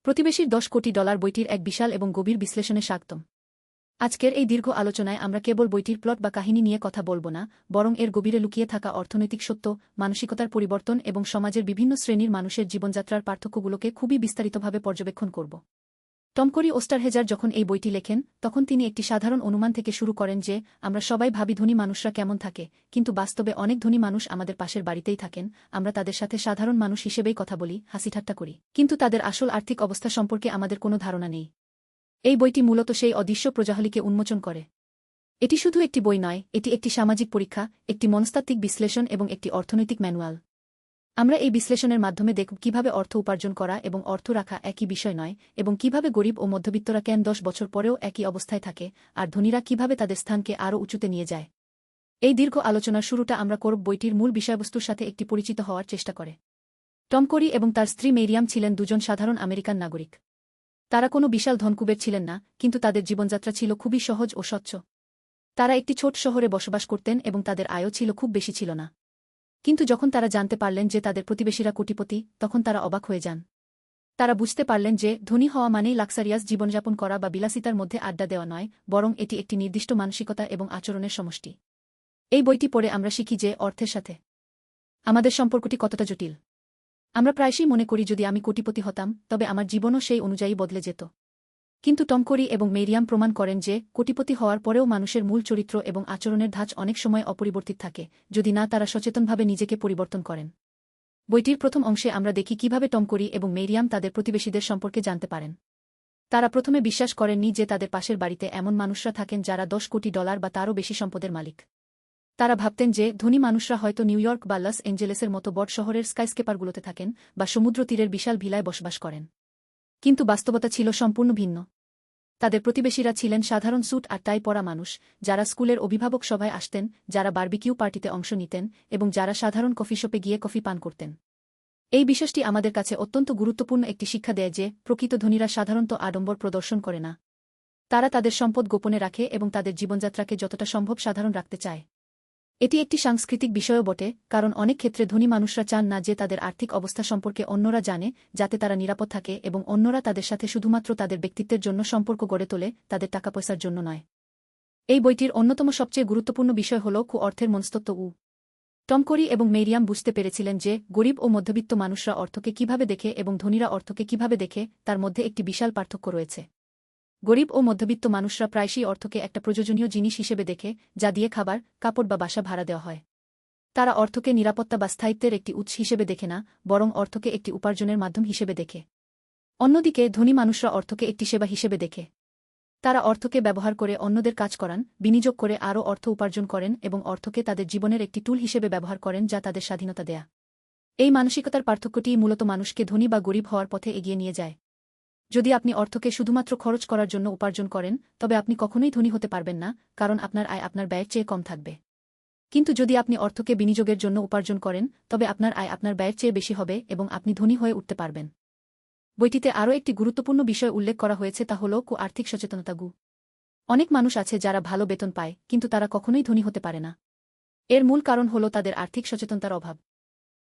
প্রতিবেশীর $10 কোটি বইটির এক বিশাল এবং গভীর বিশ্লেষণে স্বাগতম। আজকের এই দীর্ঘ আলোচনায় আমরা কেবল বইটির প্লট বা কাহিনী নিয়ে কথা বলব না, বরং এর গভীরে লুকিয়ে থাকা অর্থনৈতিক সত্য, মানসিকতার পরিবর্তন এবং সমাজের বিভিন্ন শ্রেণীর মানুষের জীবনযাত্রার পার্থক্যগুলোকে খুবই বিস্তারিতভাবে পর্যবেক্ষণ করব। টম করি ওস্টারহেজার যখন এই বইটি লেখেন, তখন তিনি একটি সাধারণ অনুমান থেকে শুরু করেন যে আমরা সবাই ভাবি ধনী মানুষরা কেমন থাকে, কিন্তু বাস্তবে অনেক ধনী মানুষ আমাদের পাশের বাড়িতেই থাকেন। আমরা তাদের সাথে সাধারণ মানুষ হিসেবেই কথা বলি, হাসিঠাট্টা করি, কিন্তু তাদের আসল আর্থিক অবস্থা সম্পর্কে আমাদের কোনো ধারণা নেই। এই বইটি মূলত সেই অদৃশ্য প্রজাহলিকে উন্মোচন করে। এটি শুধু একটি বই নয়, এটি একটি সামাজিক পরীক্ষা, একটি মনস্তাত্ত্বিক বিশ্লেষণ এবং একটি অর্থনৈতিক ম্যানুয়াল। আমরা এই বিশ্লেষণের মাধ্যমে দেখব কিভাবে অর্থ উপার্জন করা এবং অর্থ রাখা একই বিষয় নয়, এবং কিভাবে গরিব ও মধ্যবিত্তরা কেন 10 বছর পরেও একই অবস্থায় থাকে, আর ধনীরা কিভাবে তাদের স্থানকে আরও উঁচুতে নিয়ে যায়। এই দীর্ঘ আলোচনার শুরুটা আমরা করব বইটির মূল বিষয়বস্তুর সাথে একটি পরিচিত হওয়ার চেষ্টা করে। টম করি এবং তার স্ত্রী মেরিয়াম ছিলেন দুজন সাধারণ আমেরিকান নাগরিক। তারা কোনো বিশাল ধনকুবের ছিলেন না, কিন্তু তাদের জীবনযাত্রা ছিল খুবই সহজ ও স্বচ্ছ। তারা একটি ছোট শহরে বসবাস করতেন এবং তাদের আয়ও ছিল খুব বেশি ছিল না। কিন্তু যখন তারা জানতে পারলেন যে তাদের প্রতিবেশীরা কোটিপতি, তখন তারা অবাক হয়ে যান। তারা বুঝতে পারলেন যে ধনী হওয়া মানেই লাক্সারিয়াস জীবনযাপন করা বা বিলাসিতার মধ্যে আড্ডা দেওয়া নয়, বরং এটি একটি নির্দিষ্ট মানসিকতা এবং আচরণের সমষ্টি। এই বইটি পড়ে আমরা শিখি যে অর্থের সাথে আমাদের সম্পর্কটি কতটা জটিল। আমরা প্রায়শই মনে করি যদি আমি কোটিপতি হতাম, তবে আমার জীবনও সেই অনুযায়ী বদলে যেত। কিন্তু টম করি এবং মেরিয়াম প্রমাণ করেন যে কোটিপতি হওয়ার পরেও মানুষের মূল চরিত্র এবং আচরণের ধাঁচ অনেক সময় অপরিবর্তিত থাকে, যদি না তারা সচেতনভাবে নিজেকে পরিবর্তন করেন। বইটির প্রথম অংশে আমরা দেখি কিভাবে টম করি এবং মেরিয়াম তাদের প্রতিবেশীদের সম্পর্কে জানতে পারেন। তারা প্রথমে বিশ্বাস করেননি যে তাদের পাশের বাড়িতে এমন মানুষরা থাকেন যারা $10 কোটি বা তারও বেশি সম্পদের মালিক। তারা ভাবতেন যে ধনী মানুষরা হয়তো নিউ ইয়র্ক বা লস অ্যাঞ্জেলেসের মতো বড় শহরের স্কাইস্কেপারগুলোতে থাকেন, বা সমুদ্র তীরের বিশাল ভিলায় বসবাস করেন। কিন্তু বাস্তবতা ছিল সম্পূর্ণ ভিন্ন। তাদের প্রতিবেশীরা ছিলেন সাধারণ স্যুট আর টাই পরা মানুষ, যারা স্কুলের অভিভাবক সভায় আসতেন, যারা বারবিকিউ পার্টিতে অংশ নিতেন, এবং যারা সাধারণ কফি শপে গিয়ে কফি পান করতেন। এই বিষয়টি আমাদের কাছে অত্যন্ত গুরুত্বপূর্ণ একটি শিক্ষা দেয় যে প্রকৃত ধনীরা সাধারণত আড়ম্বর প্রদর্শন করে না। তারা তাদের সম্পদ গোপনে রাখে এবং তাদের জীবনযাত্রাকে যতটা সম্ভব সাধারণ রাখতে চায়। এটি একটি সাংস্কৃতিক বিষয়ও বটে, কারণ অনেক ক্ষেত্রে ধনী মানুষরা চান না যে তাদের আর্থিক অবস্থা সম্পর্কে অন্যরা জানে, যাতে তারা নিরাপদ থাকে এবং অন্যরা তাদের সাথে শুধুমাত্র তাদের ব্যক্তিত্বের জন্য সম্পর্ক গড়ে তোলে, তাদের টাকা পয়সার জন্য নয়। এই বইটির অন্যতম সবচেয়ে গুরুত্বপূর্ণ বিষয় হল অর্থের মনস্তত্ত্ব। টম করি এবং মেরিয়াম বুঝতে পেরেছিলেন যে গরিব ও মধ্যবিত্ত মানুষরা অর্থকে কিভাবে দেখে এবং ধনীরা অর্থকে কিভাবে দেখে, তার মধ্যে একটি বিশাল পার্থক্য রয়েছে। গরিব ও মধ্যবিত্ত মানুষরা প্রায়শই অর্থকে একটা প্রয়োজনীয় জিনিস হিসেবে দেখে, যা দিয়ে খাবার, কাপড় বা বাসা ভাড়া দেওয়া হয়। তারা অর্থকে নিরাপত্তা বা স্থায়িত্বের একটি উৎস হিসেবে দেখে না, বরং অর্থকে একটি উপার্জনের মাধ্যম হিসেবে দেখে। অন্যদিকে ধনী মানুষরা অর্থকে একটি সেবা হিসেবে দেখে। তারা অর্থকে ব্যবহার করে অন্যদের কাজ করান, বিনিয়োগ করে আরও অর্থ উপার্জন করেন এবং অর্থকে তাদের জীবনের একটি টুল হিসেবে ব্যবহার করেন যা তাদের স্বাধীনতা দেয়া। এই মানসিকতার পার্থক্যটিই মূলত মানুষকে ধনী বা গরিব হওয়ার পথে এগিয়ে নিয়ে যায়। যদি আপনি অর্থকে শুধুমাত্র খরচ করার জন্য উপার্জন করেন, তবে আপনি কখনোই ধনী হতে পারবেন না, কারণ আপনার আয় আপনার ব্যয়ের চেয়ে কম থাকবে। কিন্তু যদি আপনি অর্থকে বিনিয়োগের জন্য উপার্জন করেন, তবে আপনার আয় আপনার ব্যয়ের চেয়ে বেশি হবে এবং আপনি ধনী হয়ে উঠতে পারবেন। বইটিতে আরও একটি গুরুত্বপূর্ণ বিষয় উল্লেখ করা হয়েছে, তা হল আর্থিক সচেতনতা। অনেক মানুষ আছে যারা ভালো বেতন পায়, কিন্তু তারা কখনোই ধনী হতে পারে না। এর মূল কারণ হল তাদের আর্থিক সচেতনতার অভাব।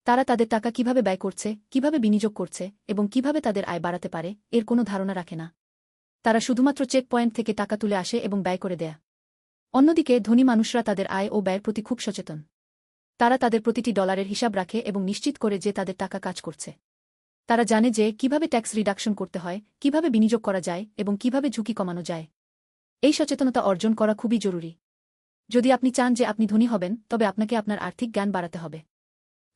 তারা তাদের টাকা কিভাবে ব্যয় করছে, কিভাবে বিনিয়োগ করছে এবং কিভাবে তাদের আয় বাড়াতে পারে, এর কোনো ধারণা রাখে না। তারা শুধুমাত্র চেক পয়েন্ট থেকে টাকা তুলে আসে এবং ব্যয় করে দেয়। অন্যদিকে ধনী মানুষরা তাদের আয় ও ব্যয়ের প্রতি খুব সচেতন। তারা তাদের প্রতিটি ডলারের হিসাব রাখে এবং নিশ্চিত করে যে তাদের টাকা কাজ করছে। তারা জানে যে কিভাবে ট্যাক্স রিডাকশন করতে হয়, কিভাবে বিনিয়োগ করা যায় এবং কিভাবে ঝুঁকি কমানো যায়। এই সচেতনতা অর্জন করা খুবই জরুরি। যদি আপনি চান যে আপনি ধনী হবেন, তবে আপনাকে আপনার আর্থিক জ্ঞান বাড়াতে হবে।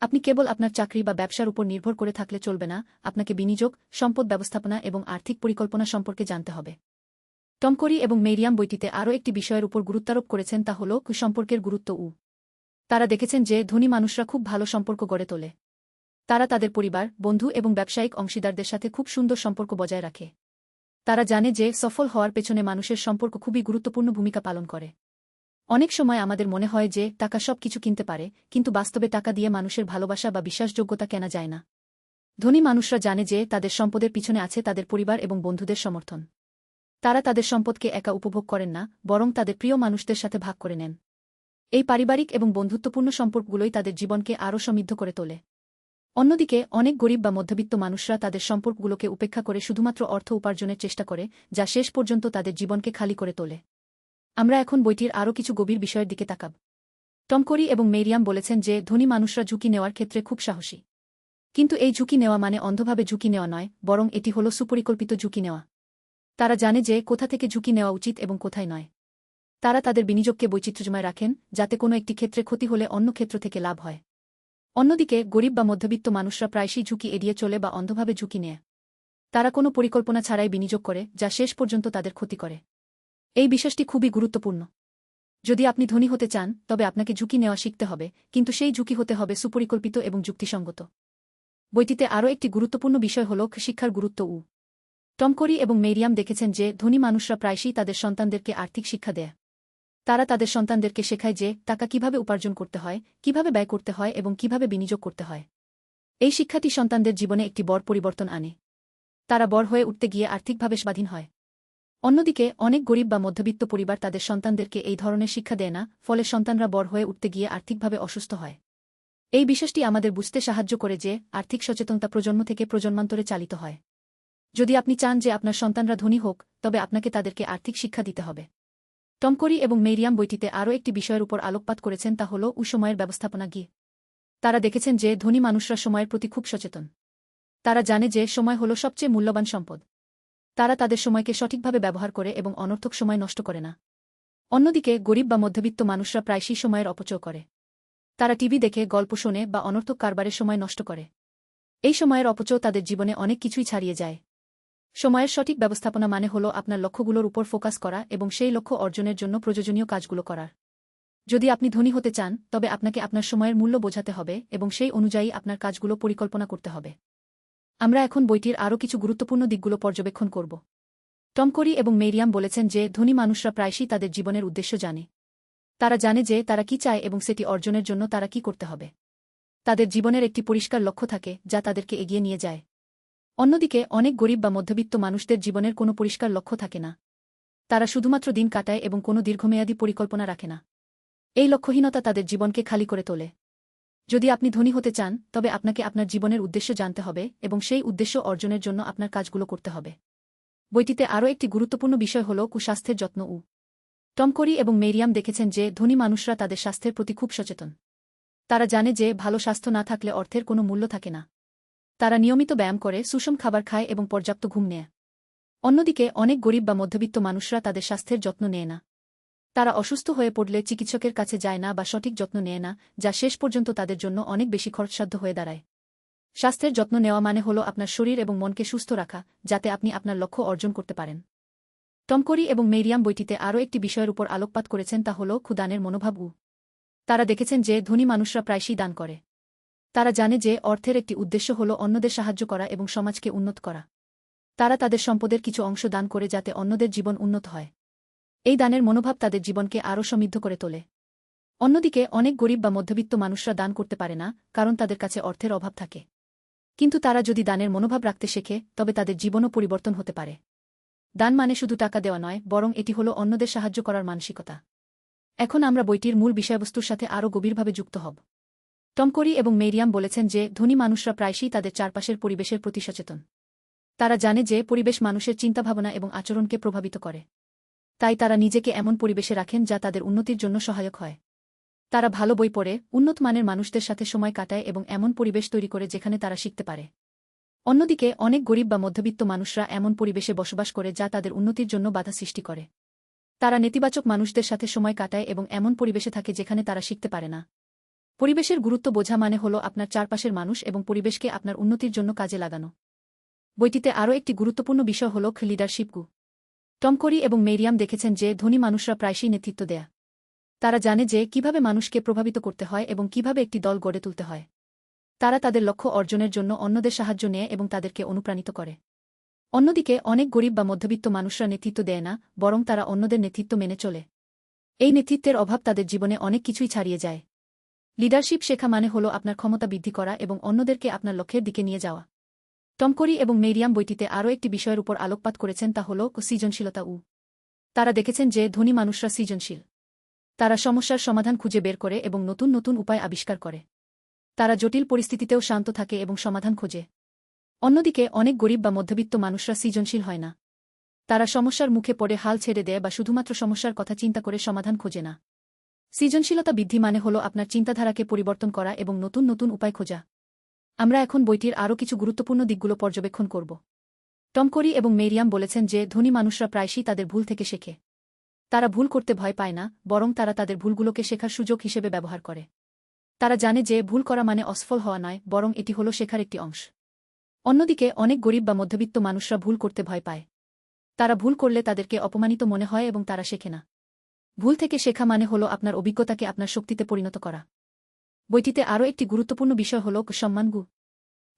আপনি কেবল আপনার চাকরি বা ব্যবসার উপর নির্ভর করে থাকলে চলবে না, আপনাকে বিনিয়োগ, সম্পদ ব্যবস্থাপনা এবং আর্থিক পরিকল্পনা সম্পর্কে জানতে হবে। টম করি এবং মেরিয়াম বইটিতে আরও একটি বিষয়ের উপর গুরুত্বারোপ করেছেন, তা হল সম্পর্কের গুরুত্ব। তারা দেখেছেন যে ধনী মানুষরা খুব ভালো সম্পর্ক গড়ে তোলে। তারা তাদের পরিবার, বন্ধু এবং ব্যবসায়িক অংশীদারদের সাথে খুব সুন্দর সম্পর্ক বজায় রাখে। তারা জানে যে সফল হওয়ার পেছনে মানুষের সম্পর্ক খুবই গুরুত্বপূর্ণ ভূমিকা পালন করে। অনেক সময় আমাদের মনে হয় যে টাকা সব কিছু কিনতে পারে, কিন্তু বাস্তবে টাকা দিয়ে মানুষের ভালোবাসা বা বিশ্বাসযোগ্যতা কেনা যায় না। ধনী মানুষরা জানে যে তাদের সম্পদের পিছনে আছে তাদের পরিবার এবং বন্ধুদের সমর্থন। তারা তাদের সম্পদকে একা উপভোগ করেন না, বরং তাদের প্রিয় মানুষদের সাথে ভাগ করে নেন। এই পারিবারিক এবং বন্ধুত্বপূর্ণ সম্পর্কগুলোই তাদের জীবনকে আরও সমৃদ্ধ করে তোলে। অন্যদিকে অনেক গরিব বা মধ্যবিত্ত মানুষরা তাদের সম্পর্কগুলোকে উপেক্ষা করে শুধুমাত্র অর্থ উপার্জনের চেষ্টা করে, যা শেষ পর্যন্ত তাদের জীবনকে খালি করে তোলে। আমরা এখন বইটির আরও কিছু গভীর বিষয়ের দিকে তাকাব। টম করি এবং মেরিয়াম বলেছেন যে ধনী মানুষরা ঝুঁকি নেওয়ার ক্ষেত্রে খুব সাহসী। কিন্তু এই ঝুঁকি নেওয়া মানে অন্ধভাবে ঝুঁকি নেওয়া নয়, বরং এটি হল সুপরিকল্পিত ঝুঁকি নেওয়া। তারা জানে যে কোথা থেকে ঝুঁকি নেওয়া উচিত এবং কোথায় নয়। তারা তাদের বিনিয়োগকে বৈচিত্র্যময় রাখেন, যাতে কোনো একটি ক্ষেত্রে ক্ষতি হলে অন্য ক্ষেত্র থেকে লাভ হয়। অন্যদিকে গরিব বা মধ্যবিত্ত মানুষরা প্রায়শই ঝুঁকি এড়িয়ে চলে বা অন্ধভাবে ঝুঁকি নেয়। তারা কোনো পরিকল্পনা ছাড়াই বিনিয়োগ করে, যা শেষ পর্যন্ত তাদের ক্ষতি করে। এই বিশ্বাসটি খুবই গুরুত্বপূর্ণ। যদি আপনি ধনী হতে চান, তবে আপনাকে ঝুঁকি নেওয়া শিখতে হবে, কিন্তু সেই ঝুঁকি হতে হবে সুপরিকল্পিত এবং যুক্তিসঙ্গত। বইটিতে আরও একটি গুরুত্বপূর্ণ বিষয় হল শিক্ষার গুরুত্ব। টম করি এবং মেরিয়াম দেখেছেন যে ধনী মানুষরা প্রায়শই তাদের সন্তানদেরকে আর্থিক শিক্ষা দেয়। তারা তাদের সন্তানদেরকে শেখায় যে টাকা কিভাবে উপার্জন করতে হয়, কিভাবে ব্যয় করতে হয় এবং কিভাবে বিনিয়োগ করতে হয়। এই শিক্ষাটি সন্তানদের জীবনে একটি বড় পরিবর্তন আনে। তারা বড় হয়ে উঠতে গিয়ে আর্থিকভাবে স্বাধীন হয়। অন্যদিকে অনেক গরিব বা মধ্যবিত্ত পরিবার তাদের সন্তানদেরকে এই ধরনের শিক্ষা দেয় না, ফলে সন্তানরা বড় হয়ে উঠতে গিয়ে আর্থিকভাবে অসুস্থ হয়। এই বিষয়টি আমাদের বুঝতে সাহায্য করে যে আর্থিক সচেতনতা প্রজন্ম থেকে প্রজন্মান্তরে চালিত হয়। যদি আপনি চান যে আপনার সন্তানরা ধনী হোক, তবে আপনাকে তাদেরকে আর্থিক শিক্ষা দিতে হবে। টম করি এবং মেরিয়াম বইটিতে আরও একটি বিষয়ের উপর আলোকপাত করেছেন, তা হল সময়ের ব্যবস্থাপনা। তারা দেখেছেন যে ধনী মানুষরা সময়ের প্রতি খুব সচেতন। তারা জানে যে সময় হল সবচেয়ে মূল্যবান সম্পদ। তারা তাদের সময়কে সঠিকভাবে ব্যবহার করে এবং অনর্থক সময় নষ্ট করে না। অন্যদিকে গরিব বা মধ্যবিত্ত মানুষরা প্রায়শই সময়ের অপচয় করে। তারা টিভি দেখে, গল্প শোনে বা অনর্থক কারবারে সময় নষ্ট করে। এই সময়ের অপচয় তাদের জীবনে অনেক কিছুই ছাড়িয়ে যায়। সময়ের সঠিক ব্যবস্থাপনা মানে হল আপনার লক্ষ্যগুলোর উপর ফোকাস করা এবং সেই লক্ষ্য অর্জনের জন্য প্রয়োজনীয় কাজগুলো করার। যদি আপনি ধনী হতে চান, তবে আপনাকে আপনার সময়ের মূল্য বোঝাতে হবে এবং সেই অনুযায়ী আপনার কাজগুলো পরিকল্পনা করতে হবে। আমরা এখন বইটির আরও কিছু গুরুত্বপূর্ণ দিকগুলো পর্যবেক্ষণ করব। টম করি এবং মেরিয়াম বলেছেন যে ধনী মানুষরা প্রায়শই তাদের জীবনের উদ্দেশ্য জানে। তারা জানে যে তারা কি চায় এবং সেটি অর্জনের জন্য তারা কি করতে হবে। তাদের জীবনের একটি পরিষ্কার লক্ষ্য থাকে, যা তাদেরকে এগিয়ে নিয়ে যায়। অন্যদিকে অনেক গরিব বা মধ্যবিত্ত মানুষদের জীবনের কোনো পরিষ্কার লক্ষ্য থাকে না। তারা শুধুমাত্র দিন কাটায় এবং কোনো দীর্ঘমেয়াদী পরিকল্পনা রাখে না। এই লক্ষ্যহীনতা তাদের জীবনকে খালি করে তোলে। যদি আপনি ধনী হতে চান, তবে আপনাকে আপনার জীবনের উদ্দেশ্য জানতে হবে এবং সেই উদ্দেশ্য অর্জনের জন্য আপনার কাজগুলো করতে হবে। বইটিতে আরও একটি গুরুত্বপূর্ণ বিষয় হল কুস্বাস্থ্যের যত্ন। টম করি এবং মেরিয়াম দেখেছেন যে ধনী মানুষরা তাদের স্বাস্থ্যের প্রতি খুব সচেতন। তারা জানে যে ভালো স্বাস্থ্য না থাকলে অর্থের কোনো মূল্য থাকে না। তারা নিয়মিত ব্যায়াম করে, সুষম খাবার খায় এবং পর্যাপ্ত ঘুম নেয়। অন্যদিকে অনেক গরিব বা মধ্যবিত্ত মানুষরা তাদের স্বাস্থ্যের যত্ন নেয় না। তারা অসুস্থ হয়ে পড়লে চিকিৎসকের কাছে যায় না বা সঠিক যত্ন নেয় না, যা শেষ পর্যন্ত তাদের জন্য অনেক বেশি খরচসাধ্য হয়ে দাঁড়ায়। স্বাস্থ্যের যত্ন নেওয়া মানে হল আপনার শরীর এবং মনকে সুস্থ রাখা, যাতে আপনি আপনার লক্ষ্য অর্জন করতে পারেন। টম করি এবং মেরিয়াম বইটিতে আরও একটি বিষয়ের উপর আলোকপাত করেছেন, তা হল দানের মনোভাব। তারা দেখেছেন যে ধনী মানুষরা প্রায়শই দান করে। তারা জানে যে অর্থের একটি উদ্দেশ্য হল অন্যদের সাহায্য করা এবং সমাজকে উন্নত করা। তারা তাদের সম্পদের কিছু অংশ দান করে যাতে অন্যদের জীবন উন্নত হয়। এই দানের মনোভাব তাদের জীবনকে আরও সমৃদ্ধ করে তোলে। অন্যদিকে অনেক গরিব বা মধ্যবিত্ত মানুষরা দান করতে পারে না, কারণ তাদের কাছে অর্থের অভাব থাকে। কিন্তু তারা যদি দানের মনোভাব রাখতে শেখে, তবে তাদের জীবনও পরিবর্তন হতে পারে। দান মানে শুধু টাকা দেওয়া নয়, বরং এটি হল অন্যদের সাহায্য করার মানসিকতা। এখন আমরা বইটির মূল বিষয়বস্তুর সাথে আরও গভীরভাবে যুক্ত হব। টম করি এবং মেরিয়াম বলেছেন যে ধনী মানুষরা প্রায়শই তাদের চারপাশের পরিবেশের প্রতি সচেতন। তারা জানে যে পরিবেশ মানুষের চিন্তাভাবনা এবং আচরণকে প্রভাবিত করে। তাই তারা নিজেকে এমন পরিবেশে রাখেন যা তাদের উন্নতির জন্য সহায়ক হয়। তারা ভালো বই পড়ে, উন্নত মানের মানুষদের সাথে সময় কাটায় এবং এমন পরিবেশ তৈরি করে যেখানে তারা শিখতে পারে। অন্যদিকে অনেক গরিব বা মধ্যবিত্ত মানুষরা এমন পরিবেশে বসবাস করে যা তাদের উন্নতির জন্য বাধা সৃষ্টি করে। তারা নেতিবাচক মানুষদের সাথে সময় কাটায় এবং এমন পরিবেশে থাকে যেখানে তারা শিখতে পারে না। পরিবেশের গুরুত্ব বোঝা মানে হল আপনার চারপাশের মানুষ এবং পরিবেশকে আপনার উন্নতির জন্য কাজে লাগানো। বইটিতে আরও একটি গুরুত্বপূর্ণ বিষয় হল লিডারশিপ। টম করি এবং মেরিয়াম দেখেছেন যে ধনী মানুষরা প্রায়শই নেতৃত্ব দেয়। তারা জানে যে কিভাবে মানুষকে প্রভাবিত করতে হয় এবং কিভাবে একটি দল গড়ে তুলতে হয়। তারা তাদের লক্ষ্য অর্জনের জন্য অন্যদের সাহায্য নেয় এবং তাদেরকে অনুপ্রাণিত করে। অন্যদিকে অনেক গরিব বা মধ্যবিত্ত মানুষরা নেতৃত্ব দেয় না, বরং তারা অন্যদের নেতৃত্ব মেনে চলে। এই নেতৃত্বের অভাব তাদের জীবনে অনেক কিছুই ছাড়িয়ে যায়। লিডারশিপ শেখা মানে হল আপনার ক্ষমতা বৃদ্ধি করা এবং অন্যদেরকে আপনার লক্ষ্যের দিকে নিয়ে যাওয়া। টম করি এবং মেরিয়াম বইটিতে আরও একটি বিষয়ের উপর আলোকপাত করেছেন, তা হল সৃজনশীলতা। তারা দেখেছেন যে ধনী মানুষরা সৃজনশীল। তারা সমস্যার সমাধান খুঁজে বের করে এবং নতুন নতুন উপায় আবিষ্কার করে। তারা জটিল পরিস্থিতিতেও শান্ত থাকে এবং সমাধান খোঁজে। অন্যদিকে অনেক গরিব বা মধ্যবিত্ত মানুষরা সৃজনশীল হয় না। তারা সমস্যার মুখে পড়ে হাল ছেড়ে দেয় বা শুধুমাত্র সমস্যার কথা চিন্তা করে সমাধান খোঁজে না। সৃজনশীলতা বৃদ্ধি মানে হল আপনার চিন্তাধারাকে পরিবর্তন করা এবং নতুন নতুন উপায় খোঁজা। আমরা এখন বইটির আরও কিছু গুরুত্বপূর্ণ দিকগুলো পর্যবেক্ষণ করব। টম করি এবং মেরিয়াম বলেছেন যে ধনী মানুষরা প্রায়শই তাদের ভুল থেকে শেখে। তারা ভুল করতে ভয় পায় না, বরং তারা তাদের ভুলগুলোকে শেখার সুযোগ হিসেবে ব্যবহার করে। তারা জানে যে ভুল করা মানে অসফল হওয়া নয়, বরং এটি হল শেখার একটি অংশ। অন্যদিকে অনেক গরিব বা মধ্যবিত্ত মানুষরা ভুল করতে ভয় পায়। তারা ভুল করলে তাদেরকে অপমানিত মনে হয় এবং তারা শেখে না। ভুল থেকে শেখা মানে হল আপনার অভিজ্ঞতাকে আপনার শক্তিতে পরিণত করা। বইটিতে আরও একটি গুরুত্বপূর্ণ বিষয় হল সম্মান।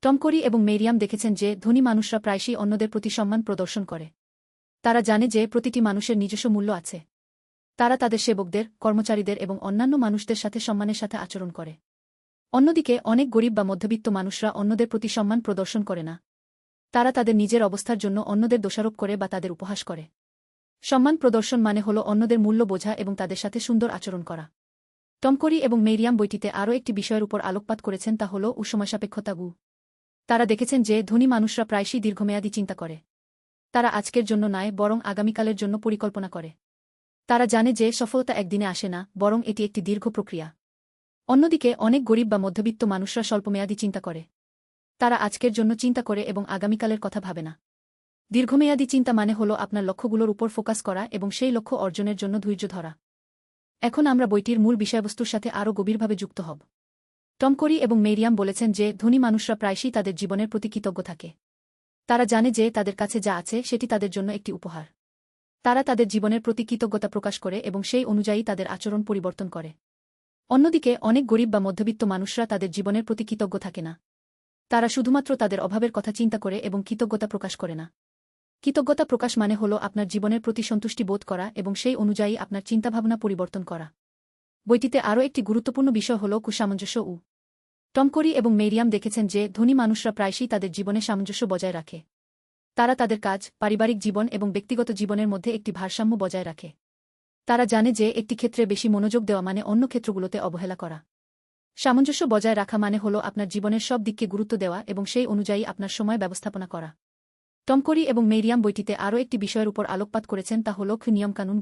টম করি এবং মেরিয়াম দেখেছেন যে ধনী মানুষরা প্রায়শই অন্যদের প্রতি সম্মান প্রদর্শন করে। তারা জানে যে প্রতিটি মানুষের নিজস্ব মূল্য আছে। তারা তাদের সেবকদের, কর্মচারীদের এবং অন্যান্য মানুষদের সাথে সম্মানের সাথে আচরণ করে। অন্যদিকে অনেক গরিব বা মধ্যবিত্ত মানুষরা অন্যদের প্রতি সম্মান প্রদর্শন করে না। তারা তাদের নিজের অবস্থার জন্য অন্যদের দোষারোপ করে বা তাদের উপহাস করে। সম্মান প্রদর্শন মানে হল অন্যদের মূল্য বোঝা এবং তাদের সাথে সুন্দর আচরণ করা। টম করি এবং মেরিয়াম বইটিতে আরও একটি বিষয়ের উপর আলোকপাত করেছেন, তা হল সময়সাপেক্ষতা। তারা দেখেছেন যে ধনী মানুষরা প্রায়শই দীর্ঘমেয়াদী চিন্তা করে। তারা আজকের জন্য নয়, বরং আগামীকালের জন্য পরিকল্পনা করে। তারা জানে যে সফলতা একদিনে আসে না, বরং এটি একটি দীর্ঘ প্রক্রিয়া। অন্যদিকে অনেক গরিব বা মধ্যবিত্ত মানুষরা স্বল্পমেয়াদী চিন্তা করে। তারা আজকের জন্য চিন্তা করে এবং আগামীকালের কথা ভাবে না। দীর্ঘমেয়াদী চিন্তা মানে হল আপনার লক্ষ্যগুলোর উপর ফোকাস করা এবং সেই লক্ষ্য অর্জনের জন্য ধৈর্য ধরা। এখন আমরা বইটির মূল বিষয়বস্তুর সাথে আরও গভীরভাবে যুক্ত হব। টম করি এবং মেরিয়াম বলেছেন যে ধনী মানুষরা প্রায়শই তাদের জীবনের প্রতি কৃতজ্ঞ থাকে। তারা জানে যে তাদের কাছে যা আছে সেটি তাদের জন্য একটি উপহার। তারা তাদের জীবনের প্রতি কৃতজ্ঞতা প্রকাশ করে এবং সেই অনুযায়ী তাদের আচরণ পরিবর্তন করে। অন্যদিকে অনেক গরিব বা মধ্যবিত্ত মানুষরা তাদের জীবনের প্রতি কৃতজ্ঞ থাকে না। তারা শুধুমাত্র তাদের অভাবের কথা চিন্তা করে এবং কৃতজ্ঞতা প্রকাশ করে না। কৃতজ্ঞতা প্রকাশ মানে হল আপনার জীবনের প্রতি সন্তুষ্টি বোধ করা এবং সেই অনুযায়ী আপনার চিন্তাভাবনা পরিবর্তন করা। বইটিতে আরও একটি গুরুত্বপূর্ণ বিষয় হল সামঞ্জস্য। টম করি এবং মেরিয়াম দেখেছেন যে ধনী মানুষরা প্রায়শই তাদের জীবনে সামঞ্জস্য বজায় রাখে। তারা তাদের কাজ, পারিবারিক জীবন এবং ব্যক্তিগত জীবনের মধ্যে একটি ভারসাম্য বজায় রাখে। তারা জানে যে একটি ক্ষেত্রে বেশি মনোযোগ দেওয়া মানে অন্য ক্ষেত্রগুলোতে অবহেলা করা। সামঞ্জস্য বজায় রাখা মানে হল আপনার জীবনের সব দিককে গুরুত্ব দেওয়া এবং সেই অনুযায়ী আপনার সময় ব্যবস্থাপনা করা। টম করি এবং মেরিয়াম বইটিতে আরও একটি বিষয়ের উপর আলোকপাত করেছেন, তা হল নিয়মকানুন।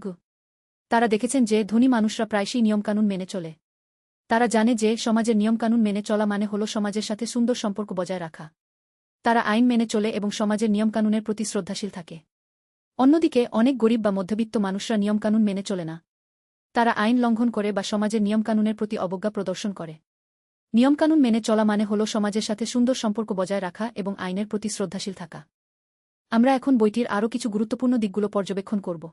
তারা দেখেছেন যে ধনী মানুষরা প্রায়শই নিয়মকানুন মেনে চলে। তারা জানে যে সমাজের নিয়মকানুন মেনে চলা মানে হল সমাজের সাথে সুন্দর সম্পর্ক বজায় রাখা। তারা আইন মেনে চলে এবং সমাজের নিয়মকানুনের প্রতি শ্রদ্ধাশীল থাকে। অন্যদিকে অনেক গরিব বা মধ্যবিত্ত মানুষরা নিয়মকানুন মেনে চলে না। তারা আইন লঙ্ঘন করে বা সমাজের নিয়মকানুনের প্রতি অবজ্ঞা প্রদর্শন করে। নিয়মকানুন মেনে চলা মানে হল সমাজের সাথে সুন্দর সম্পর্ক বজায় রাখা এবং আইনের প্রতি শ্রদ্ধাশীল থাকা। আমরা এখন বইটির আরও কিছু গুরুত্বপূর্ণ দিকগুলো পর্যবেক্ষণ করব।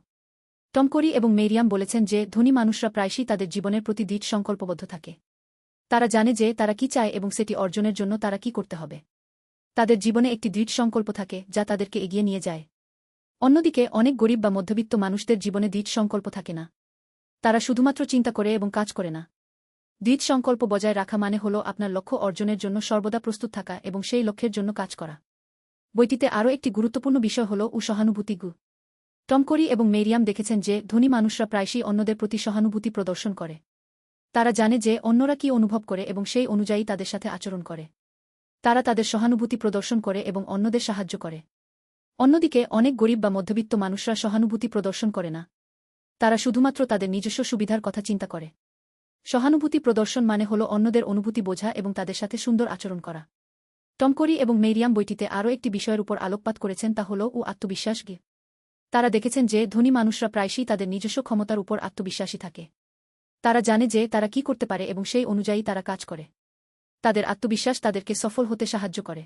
টম করি এবং মেরিয়াম বলেছেন যে ধনী মানুষরা প্রায়শই তাদের জীবনের প্রতি দৃঢ় সংকল্পবদ্ধ থাকে। তারা জানে যে তারা কি চায় এবং সেটি অর্জনের জন্য তারা কি করতে হবে। তাদের জীবনে একটি দৃঢ় সংকল্প থাকে যা তাদেরকে এগিয়ে নিয়ে যায়। অন্যদিকে অনেক গরিব বা মধ্যবিত্ত মানুষদের জীবনে দৃঢ় সংকল্প থাকে না। তারা শুধুমাত্র চিন্তা করে এবং কাজ করে না। দৃঢ় সংকল্প বজায় রাখা মানে হল আপনার লক্ষ্য অর্জনের জন্য সর্বদা প্রস্তুত থাকা এবং সেই লক্ষ্যের জন্য কাজ করা। বইটিতে আরও একটি গুরুত্বপূর্ণ বিষয় হল সহানুভূতি। টম করি এবং মেরিয়াম দেখেছেন যে ধনী মানুষরা প্রায়শই অন্যদের প্রতি সহানুভূতি প্রদর্শন করে। তারা জানে যে অন্যরা কি অনুভব করে এবং সেই অনুযায়ী তাদের সাথে আচরণ করে। তারা তাদের সহানুভূতি প্রদর্শন করে এবং অন্যদের সাহায্য করে। অন্যদিকে অনেক গরিব বা মধ্যবিত্ত মানুষরা সহানুভূতি প্রদর্শন করে না। তারা শুধুমাত্র তাদের নিজস্ব সুবিধার কথা চিন্তা করে। সহানুভূতি প্রদর্শন মানে হল অন্যদের অনুভূতি বোঝা এবং তাদের সাথে সুন্দর আচরণ করা। টম করি এবং মেরিয়াম বইটিতে আরও একটি বিষয়ের উপর আলোকপাত করেছেন, তা হল আত্মবিশ্বাস। তারা দেখেছেন যে ধনী মানুষরা প্রায়শই তাদের নিজস্ব ক্ষমতার উপর আত্মবিশ্বাসী থাকে। তারা জানে যে তারা কি করতে পারে এবং সেই অনুযায়ী তারা কাজ করে। তাদের আত্মবিশ্বাস তাদেরকে সফল হতে সাহায্য করে।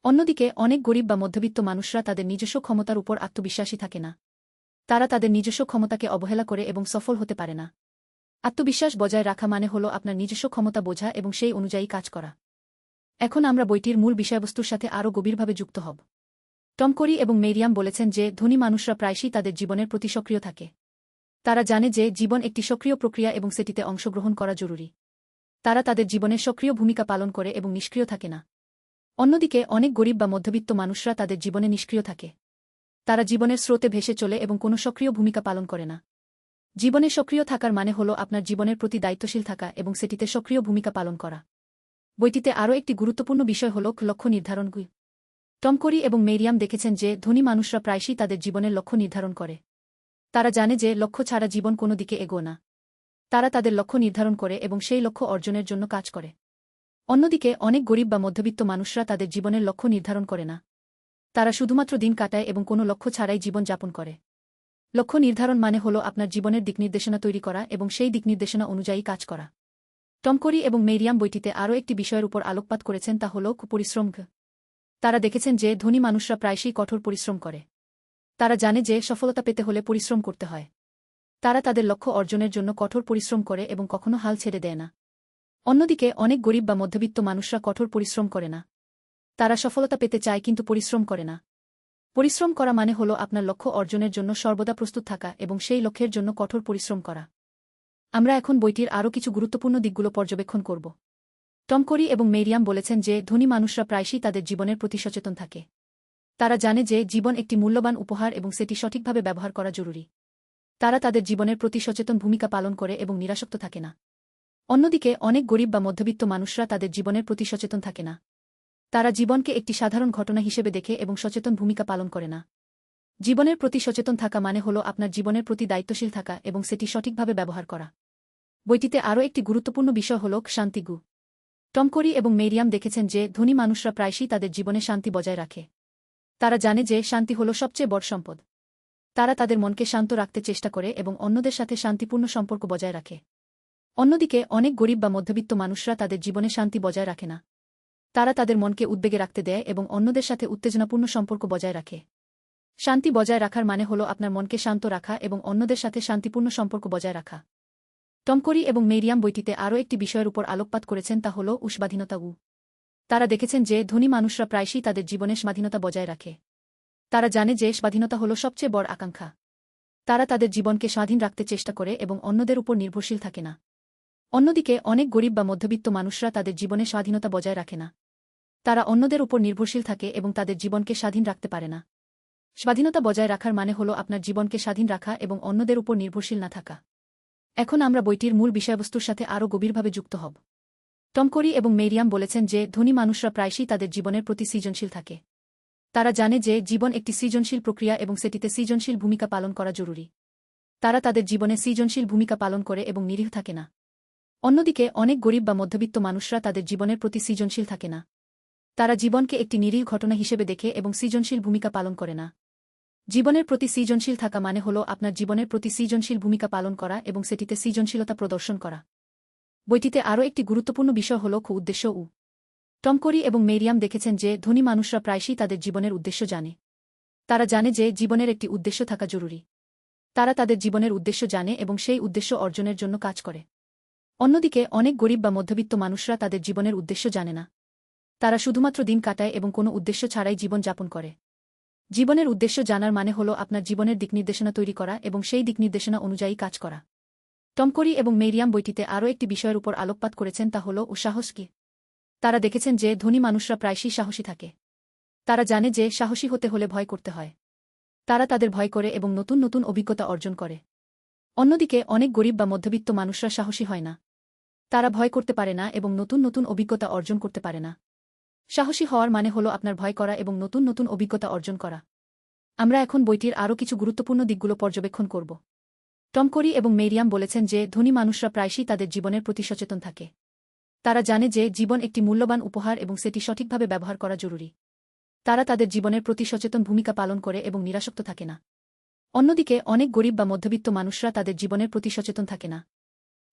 অন্যদিকে অনেক গরিব বা মধ্যবিত্ত মানুষরা তাদের নিজস্ব ক্ষমতার উপর আত্মবিশ্বাসী থাকে না। তারা তাদের নিজস্ব ক্ষমতাকে অবহেলা করে এবং সফল হতে পারে না। আত্মবিশ্বাস বজায় রাখা মানে হল আপনার নিজস্ব ক্ষমতা বোঝা এবং সেই অনুযায়ী কাজ করা। এখন আমরা বইটির মূল বিষয়বস্তুর সাথে আরও গভীরভাবে যুক্ত হব। টম করি এবং মেরিয়াম বলেছেন যে ধনী মানুষরা প্রায়শই তাদের জীবনের প্রতি সক্রিয় থাকে। তারা জানে যে জীবন একটি সক্রিয় প্রক্রিয়া এবং সেটিতে অংশগ্রহণ করা জরুরি। তারা তাদের জীবনে সক্রিয় ভূমিকা পালন করে এবং নিষ্ক্রিয় থাকে না। অন্যদিকে অনেক গরিব বা মধ্যবিত্ত মানুষরা তাদের জীবনে নিষ্ক্রিয় থাকে। তারা জীবনের স্রোতে ভেসে চলে এবং কোনো সক্রিয় ভূমিকা পালন করে না। জীবনে সক্রিয় থাকার মানে হল আপনার জীবনের প্রতি দায়িত্বশীল থাকা এবং সেটিতে সক্রিয় ভূমিকা পালন করা। বইটিতে আরও একটি গুরুত্বপূর্ণ বিষয় হল লক্ষ্য নির্ধারণ। টম করি এবং মেরিয়াম দেখেছেন যে ধনী মানুষরা প্রায়শই তাদের জীবনের লক্ষ্য নির্ধারণ করে। তারা জানে যে লক্ষ্য ছাড়া জীবন কোনো দিকে এগোয় না। তারা তাদের লক্ষ্য নির্ধারণ করে এবং সেই লক্ষ্য অর্জনের জন্য কাজ করে। অন্যদিকে অনেক গরিব বা মধ্যবিত্ত মানুষরা তাদের জীবনের লক্ষ্য নির্ধারণ করে না। তারা শুধুমাত্র দিন কাটায় এবং কোনো লক্ষ্য ছাড়াই জীবন যাপন করে। লক্ষ্য নির্ধারণ মানে হল আপনার জীবনের দিকনির্দেশনা তৈরি করা এবং সেই দিকনির্দেশনা অনুযায়ী কাজ করা। টম করি এবং মেরিয়াম বইটিতে আরও একটি বিষয়ের উপর আলোকপাত করেছেন, তা হল পরিশ্রম। তারা দেখেছেন যে ধনী মানুষরা প্রায়শই কঠোর পরিশ্রম করে। তারা জানে যে সফলতা পেতে হলে পরিশ্রম করতে হয়। তারা তাদের লক্ষ্য অর্জনের জন্য কঠোর পরিশ্রম করে এবং কখনো হাল ছেড়ে দেয় না। অন্যদিকে অনেক গরিব বা মধ্যবিত্ত মানুষরা কঠোর পরিশ্রম করে না। তারা সফলতা পেতে চায় কিন্তু পরিশ্রম করে না। পরিশ্রম করা মানে হল আপনার লক্ষ্য অর্জনের জন্য সর্বদা প্রস্তুত থাকা এবং সেই লক্ষ্যের জন্য কঠোর পরিশ্রম করা। আমরা এখন বইটির আরও কিছু গুরুত্বপূর্ণ দিকগুলো পর্যবেক্ষণ করব। টম করি এবং মেরিয়াম বলেছেন যে ধনী মানুষরা প্রায়শই তাদের জীবনের প্রতি সচেতন থাকে। তারা জানে যে জীবন একটি মূল্যবান উপহার এবং সেটি সঠিকভাবে ব্যবহার করা জরুরি। তারা তাদের জীবনের প্রতি সচেতন ভূমিকা পালন করে এবং নিরাসক্ত থাকে না। অন্যদিকে অনেক গরিব বা মধ্যবিত্ত মানুষরা তাদের জীবনের প্রতি সচেতন থাকে না। তারা জীবনকে একটি সাধারণ ঘটনা হিসেবে দেখে এবং সচেতন ভূমিকা পালন করে না। জীবনের প্রতি সচেতন থাকা মানে হল আপনার জীবনের প্রতি দায়িত্বশীল থাকা এবং সেটি সঠিকভাবে ব্যবহার করা। বইটিতে আরও একটি গুরুত্বপূর্ণ বিষয় হল শান্তি। টম করি এবং মেরিয়াম দেখেছেন যে ধনী মানুষরা প্রায়শই তাদের জীবনে শান্তি বজায় রাখে। তারা জানে যে শান্তি হল সবচেয়ে বড় সম্পদ। তারা তাদের মনকে শান্ত রাখতে চেষ্টা করে এবং অন্যদের সাথে শান্তিপূর্ণ সম্পর্ক বজায় রাখে। অন্যদিকে অনেক গরিব বা মধ্যবিত্ত মানুষরা তাদের জীবনে শান্তি বজায় রাখে না। তারা তাদের মনকে উদ্বেগে রাখতে দেয় এবং অন্যদের সাথে উত্তেজনাপূর্ণ সম্পর্ক বজায় রাখে। শান্তি বজায় রাখার মানে হল আপনার মনকে শান্ত রাখা এবং অন্যদের সাথে শান্তিপূর্ণ সম্পর্ক বজায় রাখা। টম করি এবং মেরিয়াম বইটিতে আরও একটি বিষয়ের উপর আলোকপাত করেছেন, তা হল স্বাধীনতা। তারা দেখেছেন যে ধনী মানুষরা প্রায়শই তাদের জীবনে স্বাধীনতা বজায় রাখে। তারা জানে যে স্বাধীনতা হল সবচেয়ে বড় আকাঙ্ক্ষা। তারা তাদের জীবনকে স্বাধীন রাখতে চেষ্টা করে এবং অন্যদের উপর নির্ভরশীল থাকে না। অন্যদিকে অনেক গরিব বা মধ্যবিত্ত মানুষরা তাদের জীবনে স্বাধীনতা বজায় রাখে না। তারা অন্যদের উপর নির্ভরশীল থাকে এবং তাদের জীবনকে স্বাধীন রাখতে পারে না। স্বাধীনতা বজায় রাখার মানে হল আপনার জীবনকে স্বাধীন রাখা এবং অন্যদের উপর নির্ভরশীল না থাকা। এখন আমরা বইটির মূল বিষয়বস্তুর সাথে আরও গভীরভাবে যুক্ত হব। টম করি এবং মেরিয়াম বলেছেন যে ধনী মানুষরা প্রায়শই তাদের জীবনের প্রতি সৃজনশীল থাকে। তারা জানে যে জীবন একটি সৃজনশীল প্রক্রিয়া এবং সেটিতে সৃজনশীল ভূমিকা পালন করা জরুরি। তারা তাদের জীবনে সৃজনশীল ভূমিকা পালন করে এবং নিরীহ থাকে না। অন্যদিকে অনেক গরিব বা মধ্যবিত্ত মানুষরা তাদের জীবনের প্রতি সৃজনশীল থাকে না। তারা জীবনকে একটি নিরীহ ঘটনা হিসেবে দেখে এবং সৃজনশীল ভূমিকা পালন করে না। জীবনের প্রতি সৃজনশীল থাকা মানে হল আপনার জীবনের প্রতি সৃজনশীল ভূমিকা পালন করা এবং সেটিতে সৃজনশীলতা প্রদর্শন করা। বইটিতে আরও একটি গুরুত্বপূর্ণ বিষয় হল উদ্দেশ্য। টম করি এবং মেরিয়াম দেখেছেন যে ধনী মানুষরা প্রায়শই তাদের জীবনের উদ্দেশ্য জানে। তারা জানে যে জীবনের একটি উদ্দেশ্য থাকা জরুরি। তারা তাদের জীবনের উদ্দেশ্য জানে এবং সেই উদ্দেশ্য অর্জনের জন্য কাজ করে। অন্যদিকে অনেক গরিব বা মধ্যবিত্ত মানুষরা তাদের জীবনের উদ্দেশ্য জানে না। তারা শুধুমাত্র দিন কাটায় এবং কোনো উদ্দেশ্য ছাড়াই জীবন যাপন করে। জীবনের উদ্দেশ্য জানার মানে হল আপনার জীবনের দিকনির্দেশনা তৈরি করা এবং সেই দিকনির্দেশনা অনুযায়ী কাজ করা। টম করি এবং মেরিয়াম বইটিতে আরও একটি বিষয়ের উপর আলোকপাত করেছেন, তা হল সাহস কি। তারা দেখেছেন যে ধনী মানুষরা প্রায়শই সাহসী থাকে। তারা জানে যে সাহসী হতে হলে ভয় করতে হয়। তারা তাদের ভয় করে এবং নতুন নতুন অভিজ্ঞতা অর্জন করে। অন্যদিকে অনেক গরিব বা মধ্যবিত্ত মানুষরা সাহসী হয় না। তারা ভয় করতে পারে না এবং নতুন নতুন অভিজ্ঞতা অর্জন করতে পারে না। সাহসী হওয়ার মানে হল আপনার ভয় করা এবং নতুন নতুন অভিজ্ঞতা অর্জন করা। আমরা এখন বইটির আরও কিছু গুরুত্বপূর্ণ দিকগুলো পর্যবেক্ষণ করব। টম করি এবং মেরিয়াম বলেছেন যে ধনী মানুষরা প্রায়শই তাদের জীবনের প্রতি সচেতন থাকে। তারা জানে যে জীবন একটি মূল্যবান উপহার এবং সেটি সঠিকভাবে ব্যবহার করা জরুরি। তারা তাদের জীবনের প্রতি সচেতন ভূমিকা পালন করে এবং নিরাসক্ত থাকে না। অন্যদিকে অনেক গরিব বা মধ্যবিত্ত মানুষরা তাদের জীবনের প্রতি সচেতন থাকে না।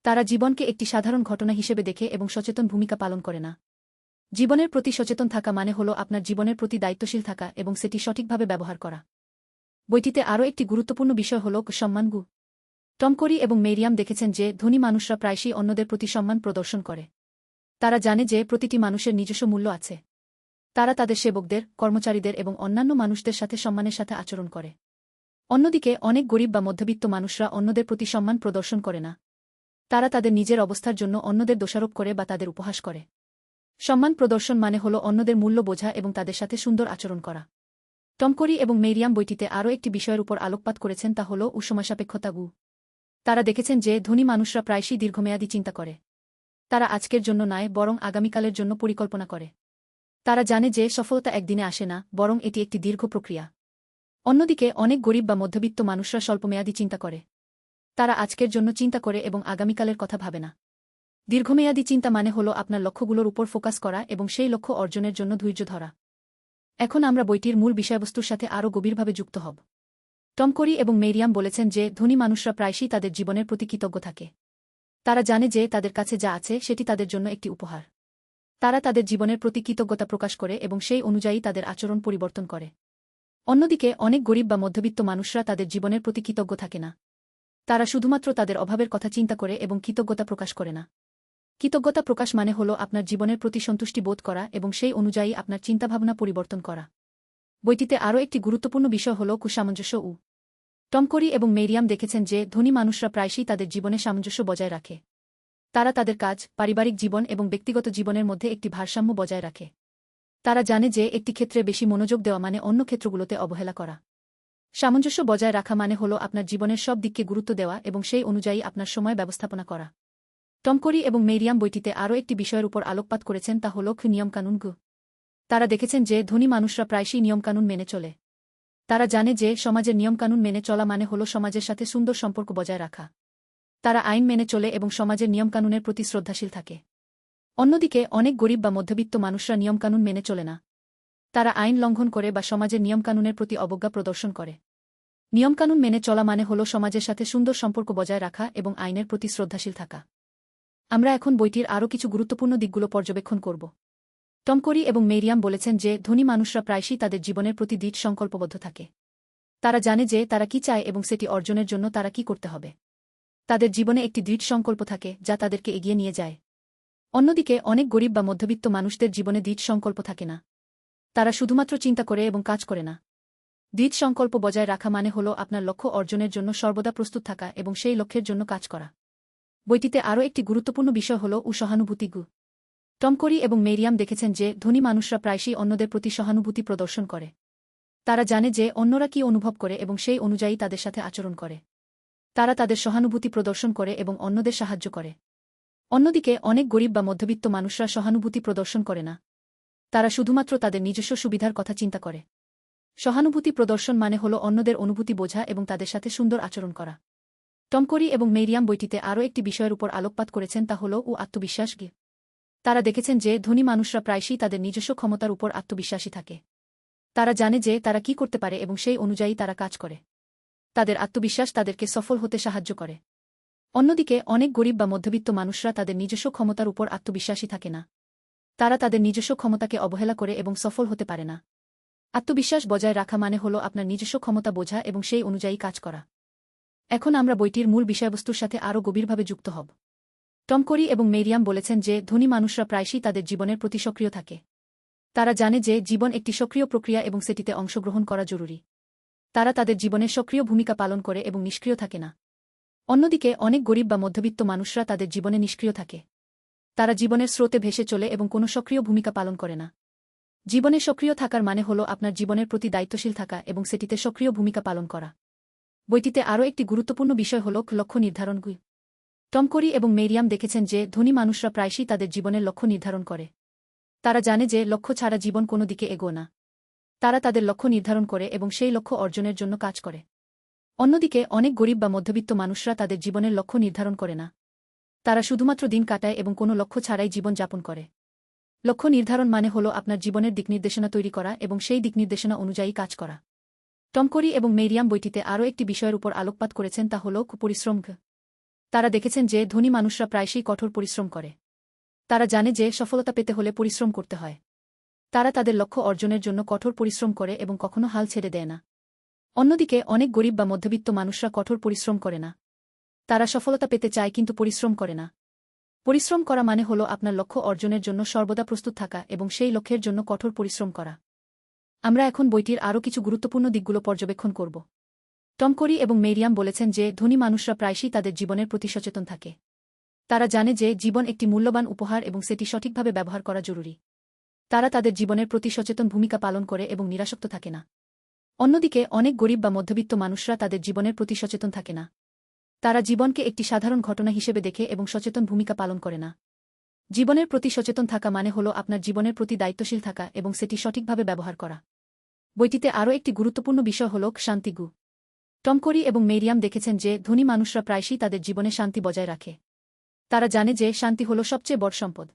তারা জীবনকে একটি সাধারণ ঘটনা হিসেবে দেখে এবং সচেতন ভূমিকা পালন করে না। জীবনের প্রতি সচেতন থাকা মানে হল আপনার জীবনের প্রতি দায়িত্বশীল থাকা এবং সেটি সঠিকভাবে ব্যবহার করা। বইটিতে আরও একটি গুরুত্বপূর্ণ বিষয় হল সম্মান। টম করি এবং মেরিয়াম দেখেছেন যে ধনী মানুষরা প্রায়শই অন্যদের প্রতি সম্মান প্রদর্শন করে। তারা জানে যে প্রতিটি মানুষের নিজস্ব মূল্য আছে। তারা তাদের সেবকদের, কর্মচারীদের এবং অন্যান্য মানুষদের সাথে সম্মানের সাথে আচরণ করে। অন্যদিকে অনেক গরিব বা মধ্যবিত্ত মানুষরা অন্যদের প্রতি সম্মান প্রদর্শন করে না। তারা তাদের নিজের অবস্থার জন্য অন্যদের দোষারোপ করে বা তাদের উপহাস করে। সম্মান প্রদর্শন মানে হল অন্যদের মূল্য বোঝা এবং তাদের সাথে সুন্দর আচরণ করা। টম করি এবং মেরিয়াম বইটিতে আরও একটি বিষয়ের উপর আলোকপাত করেছেন, তা হল সময়সাপেক্ষতা। তারা দেখেছেন যে ধনী মানুষরা প্রায়শই দীর্ঘমেয়াদী চিন্তা করে। তারা আজকের জন্য নয় বরং আগামীকালের জন্য পরিকল্পনা করে। তারা জানে যে সফলতা একদিনে আসে না, বরং এটি একটি দীর্ঘ প্রক্রিয়া। অন্যদিকে অনেক গরিব বা মধ্যবিত্ত মানুষরা স্বল্পমেয়াদী চিন্তা করে। তারা আজকের জন্য চিন্তা করে এবং আগামীকালের কথা ভাবে না। দীর্ঘমেয়াদী চিন্তা মানে হল আপনার লক্ষ্যগুলোর উপর ফোকাস করা এবং সেই লক্ষ্য অর্জনের জন্য ধৈর্য ধরা। এখন আমরা বইটির মূল বিষয়বস্তুর সাথে আরও গভীরভাবে যুক্ত হব। টম করি এবং মেরিয়াম বলেছেন যে ধনী মানুষরা প্রায়শই তাদের জীবনের প্রতি কৃতজ্ঞ থাকে। তারা জানে যে তাদের কাছে যা আছে সেটি তাদের জন্য একটি উপহার। তারা তাদের জীবনের প্রতি কৃতজ্ঞতা প্রকাশ করে এবং সেই অনুযায়ী তাদের আচরণ পরিবর্তন করে। অন্যদিকে অনেক গরিব বা মধ্যবিত্ত মানুষরা তাদের জীবনের প্রতি কৃতজ্ঞ থাকে না। তারা শুধুমাত্র তাদের অভাবের কথা চিন্তা করে এবং কৃতজ্ঞতা প্রকাশ করে না। কৃতজ্ঞতা প্রকাশ মানে হল আপনার জীবনের প্রতি সন্তুষ্টি বোধ করা এবং সেই অনুযায়ী আপনার চিন্তাভাবনা পরিবর্তন করা। বইটিতে আরও একটি গুরুত্বপূর্ণ বিষয় হল কুসামঞ্জস্য। টম করি এবং মেরিয়াম দেখেছেন যে ধনী মানুষরা প্রায়শই তাদের জীবনে সামঞ্জস্য বজায় রাখে। তারা তাদের কাজ, পারিবারিক জীবন এবং ব্যক্তিগত জীবনের মধ্যে একটি ভারসাম্য বজায় রাখে। তারা জানে যে একটি ক্ষেত্রে বেশি মনোযোগ দেওয়া মানে অন্য ক্ষেত্রগুলোতে অবহেলা করা। সামঞ্জস্য বজায় রাখা মানে হল আপনার জীবনের সব দিককে গুরুত্ব দেওয়া এবং সেই অনুযায়ী আপনার সময় ব্যবস্থাপনা করা। টম করি এবং মেরিয়াম বইটিতে আরও একটি বিষয়ের উপর আলোকপাত করেছেন, তা হল নিয়মকানুন। তারা দেখেছেন যে ধনী মানুষরা প্রায়শই নিয়মকানুন মেনে চলে। তারা জানে যে সমাজের নিয়মকানুন মেনে চলা মানে হল সমাজের সাথে সুন্দর সম্পর্ক বজায় রাখা। তারা আইন মেনে চলে এবং সমাজের নিয়মকানুনের প্রতি শ্রদ্ধাশীল থাকে। অন্যদিকে অনেক গরিব বা মধ্যবিত্ত মানুষরা নিয়মকানুন মেনে চলে না। তারা আইন লঙ্ঘন করে বা সমাজের নিয়মকানুনের প্রতি অবজ্ঞা প্রদর্শন করে। নিয়মকানুন মেনে চলা মানে হল সমাজের সাথে সুন্দর সম্পর্ক বজায় রাখা এবং আইনের প্রতি শ্রদ্ধাশীল থাকা। আমরা এখন বইটির আরও কিছু গুরুত্বপূর্ণ দিকগুলো পর্যবেক্ষণ করব। টম করি এবং মেরিয়াম বলেছেন যে ধনী মানুষরা প্রায়শই তাদের জীবনের প্রতি দৃঢ় সংকল্পবদ্ধ থাকে। তারা জানে যে তারা কি চায় এবং সেটি অর্জনের জন্য তারা কি করতে হবে। তাদের জীবনে একটি দৃঢ় সংকল্প থাকে যা তাদেরকে এগিয়ে নিয়ে যায়। অন্যদিকে অনেক গরিব বা মধ্যবিত্ত মানুষদের জীবনে দৃঢ় সংকল্প থাকে না। তারা শুধুমাত্র চিন্তা করে এবং কাজ করে না। দৃঢ় সংকল্প বজায় রাখা মানে হল আপনার লক্ষ্য অর্জনের জন্য সর্বদা প্রস্তুত থাকা এবং সেই লক্ষ্যের জন্য কাজ করা। বইটিতে আরও একটি গুরুত্বপূর্ণ বিষয় হল সহানুভূতি। টম করি এবং মেরিয়াম দেখেছেন যে ধনী মানুষরা প্রায়শই অন্যদের প্রতি সহানুভূতি প্রদর্শন করে। তারা জানে যে অন্যরা কি অনুভব করে এবং সেই অনুযায়ী তাদের সাথে আচরণ করে। তারা তাদের সহানুভূতি প্রদর্শন করে এবং অন্যদের সাহায্য করে। অন্যদিকে অনেক গরিব বা মধ্যবিত্ত মানুষরা সহানুভূতি প্রদর্শন করে না। তারা শুধুমাত্র তাদের নিজস্ব সুবিধার কথা চিন্তা করে। সহানুভূতি প্রদর্শন মানে হল অন্যদের অনুভূতি বোঝা এবং তাদের সাথে সুন্দর আচরণ করা। টম করি এবং মেরিয়াম বইটিতে আরও একটি বিষয়ের উপর আলোকপাত করেছেন, তা হল আত্মবিশ্বাস। তারা দেখেছেন যে ধনী মানুষরা প্রায়শই তাদের নিজস্ব ক্ষমতার উপর আত্মবিশ্বাসী থাকে। তারা জানে যে তারা কি করতে পারে এবং সেই অনুযায়ী তারা কাজ করে। তাদের আত্মবিশ্বাস তাদেরকে সফল হতে সাহায্য করে। অন্যদিকে অনেক গরিব বা মধ্যবিত্ত মানুষরা তাদের নিজস্ব ক্ষমতার উপর আত্মবিশ্বাসী থাকে না। তারা তাদের নিজস্ব ক্ষমতাকে অবহেলা করে এবং সফল হতে পারে না। আত্মবিশ্বাস বজায় রাখা মানে হল আপনার নিজস্ব ক্ষমতা বোঝা এবং সেই অনুযায়ী কাজ করা। এখন আমরা বইটির মূল বিষয়বস্তুর সাথে আরও গভীরভাবে যুক্ত হব। টম করি এবং মেরিয়াম বলেছেন যে ধনী মানুষরা প্রায়শই তাদের জীবনের প্রতি সক্রিয় থাকে। তারা জানে যে জীবন একটি সক্রিয় প্রক্রিয়া এবং সেটিতে অংশগ্রহণ করা জরুরি। তারা তাদের জীবনে সক্রিয় ভূমিকা পালন করে এবং নিষ্ক্রিয় থাকে না। অন্যদিকে অনেক গরিব বা মধ্যবিত্ত মানুষরা তাদের জীবনে নিষ্ক্রিয় থাকে। তারা জীবনের স্রোতে ভেসে চলে এবং কোনো সক্রিয় ভূমিকা পালন করে না। জীবনে সক্রিয় থাকার মানে হল আপনার জীবনের প্রতি দায়িত্বশীল থাকা এবং সেটিতে সক্রিয় ভূমিকা পালন করা। বইটিতে আরও একটি গুরুত্বপূর্ণ বিষয় হল লক্ষ্য নির্ধারণ। টম করি এবং মেরিয়াম দেখেছেন যে ধনী মানুষরা প্রায়শই তাদের জীবনের লক্ষ্য নির্ধারণ করে। তারা জানে যে লক্ষ্য ছাড়া জীবন কোনো দিকে এগোয় না। তারা তাদের লক্ষ্য নির্ধারণ করে এবং সেই লক্ষ্য অর্জনের জন্য কাজ করে। অন্যদিকে অনেক গরিব বা মধ্যবিত্ত মানুষরা তাদের জীবনের লক্ষ্য নির্ধারণ করে না। তারা শুধুমাত্র দিন কাটায় এবং কোনো লক্ষ্য ছাড়াই জীবন যাপন করে। লক্ষ্য নির্ধারণ মানে হল আপনার জীবনের দিকনির্দেশনা তৈরি করা এবং সেই দিকনির্দেশনা অনুযায়ী কাজ করা। টম করি এবং মেরিয়াম বইটিতে আরও একটি বিষয়ের উপর আলোকপাত করেছেন, তা হল পরিশ্রম। তারা দেখেছেন যে ধনী মানুষরা প্রায়শই কঠোর পরিশ্রম করে। তারা জানে যে সফলতা পেতে হলে পরিশ্রম করতে হয়। তারা তাদের লক্ষ্য অর্জনের জন্য কঠোর পরিশ্রম করে এবং কখনো হাল ছেড়ে দেয় না। অন্যদিকে অনেক গরিব বা মধ্যবিত্ত মানুষরা কঠোর পরিশ্রম করে না। তারা সফলতা পেতে চায় কিন্তু পরিশ্রম করে না। পরিশ্রম করা মানে হল আপনার লক্ষ্য অর্জনের জন্য সর্বদা প্রস্তুত থাকা এবং সেই লক্ষ্যের জন্য কঠোর পরিশ্রম করা। আমরা এখন বইটির আরও কিছু গুরুত্বপূর্ণ দিকগুলো পর্যবেক্ষণ করব। টম করি এবং মেরিয়াম বলেছেন যে ধনী মানুষরা প্রায়শই তাদের জীবনের প্রতি সচেতন থাকে। তারা জানে যে জীবন একটি মূল্যবান উপহার এবং সেটি সঠিকভাবে ব্যবহার করা জরুরি। তারা তাদের জীবনের প্রতি সচেতন ভূমিকা পালন করে এবং নিরাসক্ত থাকে না। অন্যদিকে অনেক গরিব বা মধ্যবিত্ত মানুষরা তাদের জীবনের প্রতি সচেতন থাকে না। তারা জীবনকে একটি সাধারণ ঘটনা হিসেবে দেখে এবং সচেতন ভূমিকা পালন করে না। জীবনের প্রতি সচেতন থাকা মানে হল আপনার জীবনের প্রতি দায়িত্বশীল থাকা এবং সেটি সঠিকভাবে ব্যবহার করা। বইটিতে আরও একটি গুরুত্বপূর্ণ বিষয় হল শান্তিগু। টম করি এবং মেরিয়াম দেখেছেন যে ধনী মানুষরা প্রায়শই তাদের জীবনে শান্তি বজায় রাখে। তারা জানে যে শান্তি হল সবচেয়ে বড় সম্পদ।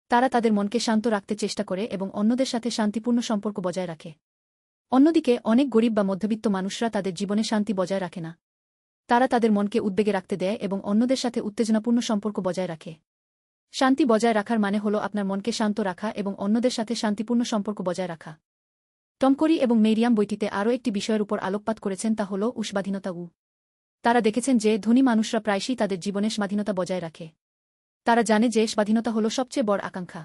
তারা তাদের মনকে শান্ত রাখতে চেষ্টা করে এবং অন্যদের সাথে শান্তিপূর্ণ সম্পর্ক বজায় রাখে। অন্যদিকে অনেক গরিব বা মধ্যবিত্ত মানুষরা তাদের জীবনে শান্তি বজায় রাখে না। তারা তাদের মনকে উদ্বেগে রাখতে দেয় এবং অন্যদের সাথে উত্তেজনাপূর্ণ সম্পর্ক বজায় রাখে। শান্তি বজায় রাখার মানে হল আপনার মনকে শান্ত রাখা এবং অন্যদের সাথে শান্তিপূর্ণ সম্পর্ক বজায় রাখা। টম করি এবং মেরিয়াম বইটিতে আরও একটি বিষয়ের উপর আলোকপাত করেছেন, তা হল স্বাধীনতা। তারা দেখেছেন যে ধনী মানুষরা প্রায়শই তাদের জীবনে স্বাধীনতা বজায় রাখে। তারা জানে যে স্বাধীনতা হল সবচেয়ে বড় আকাঙ্ক্ষা।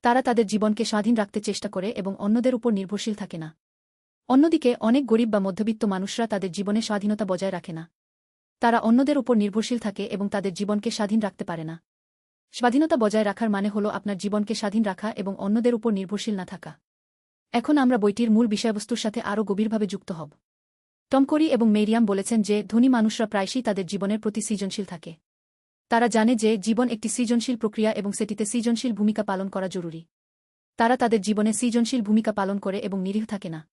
তারা তাদের জীবনকে স্বাধীন রাখতে চেষ্টা করে এবং অন্যদের উপর নির্ভরশীল থাকে না। অন্যদিকে অনেক গরিব বা মধ্যবিত্ত মানুষরা তাদের জীবনে স্বাধীনতা বজায় রাখে না। তারা অন্যদের উপর নির্ভরশীল থাকে এবং তাদের জীবনকে স্বাধীন রাখতে পারে না। স্বাধীনতা বজায় রাখার মানে হল আপনার জীবনকে স্বাধীন রাখা এবং অন্যদের উপর নির্ভরশীল না থাকা। এখন আমরা বইটির মূল বিষয়বস্তুর সাথে আরও গভীরভাবে যুক্ত হব। টম করি এবং মেরিয়াম বলেছেন যে ধনী মানুষরা প্রায়শই তাদের জীবনের প্রতি সৃজনশীল থাকে। তারা জানে যে জীবন একটি সৃজনশীল প্রক্রিয়া এবং সেটিতে সৃজনশীল ভূমিকা পালন করা জরুরি। তারা তাদের জীবনে সৃজনশীল ভূমিকা পালন করে এবং নিরীহ থাকে না।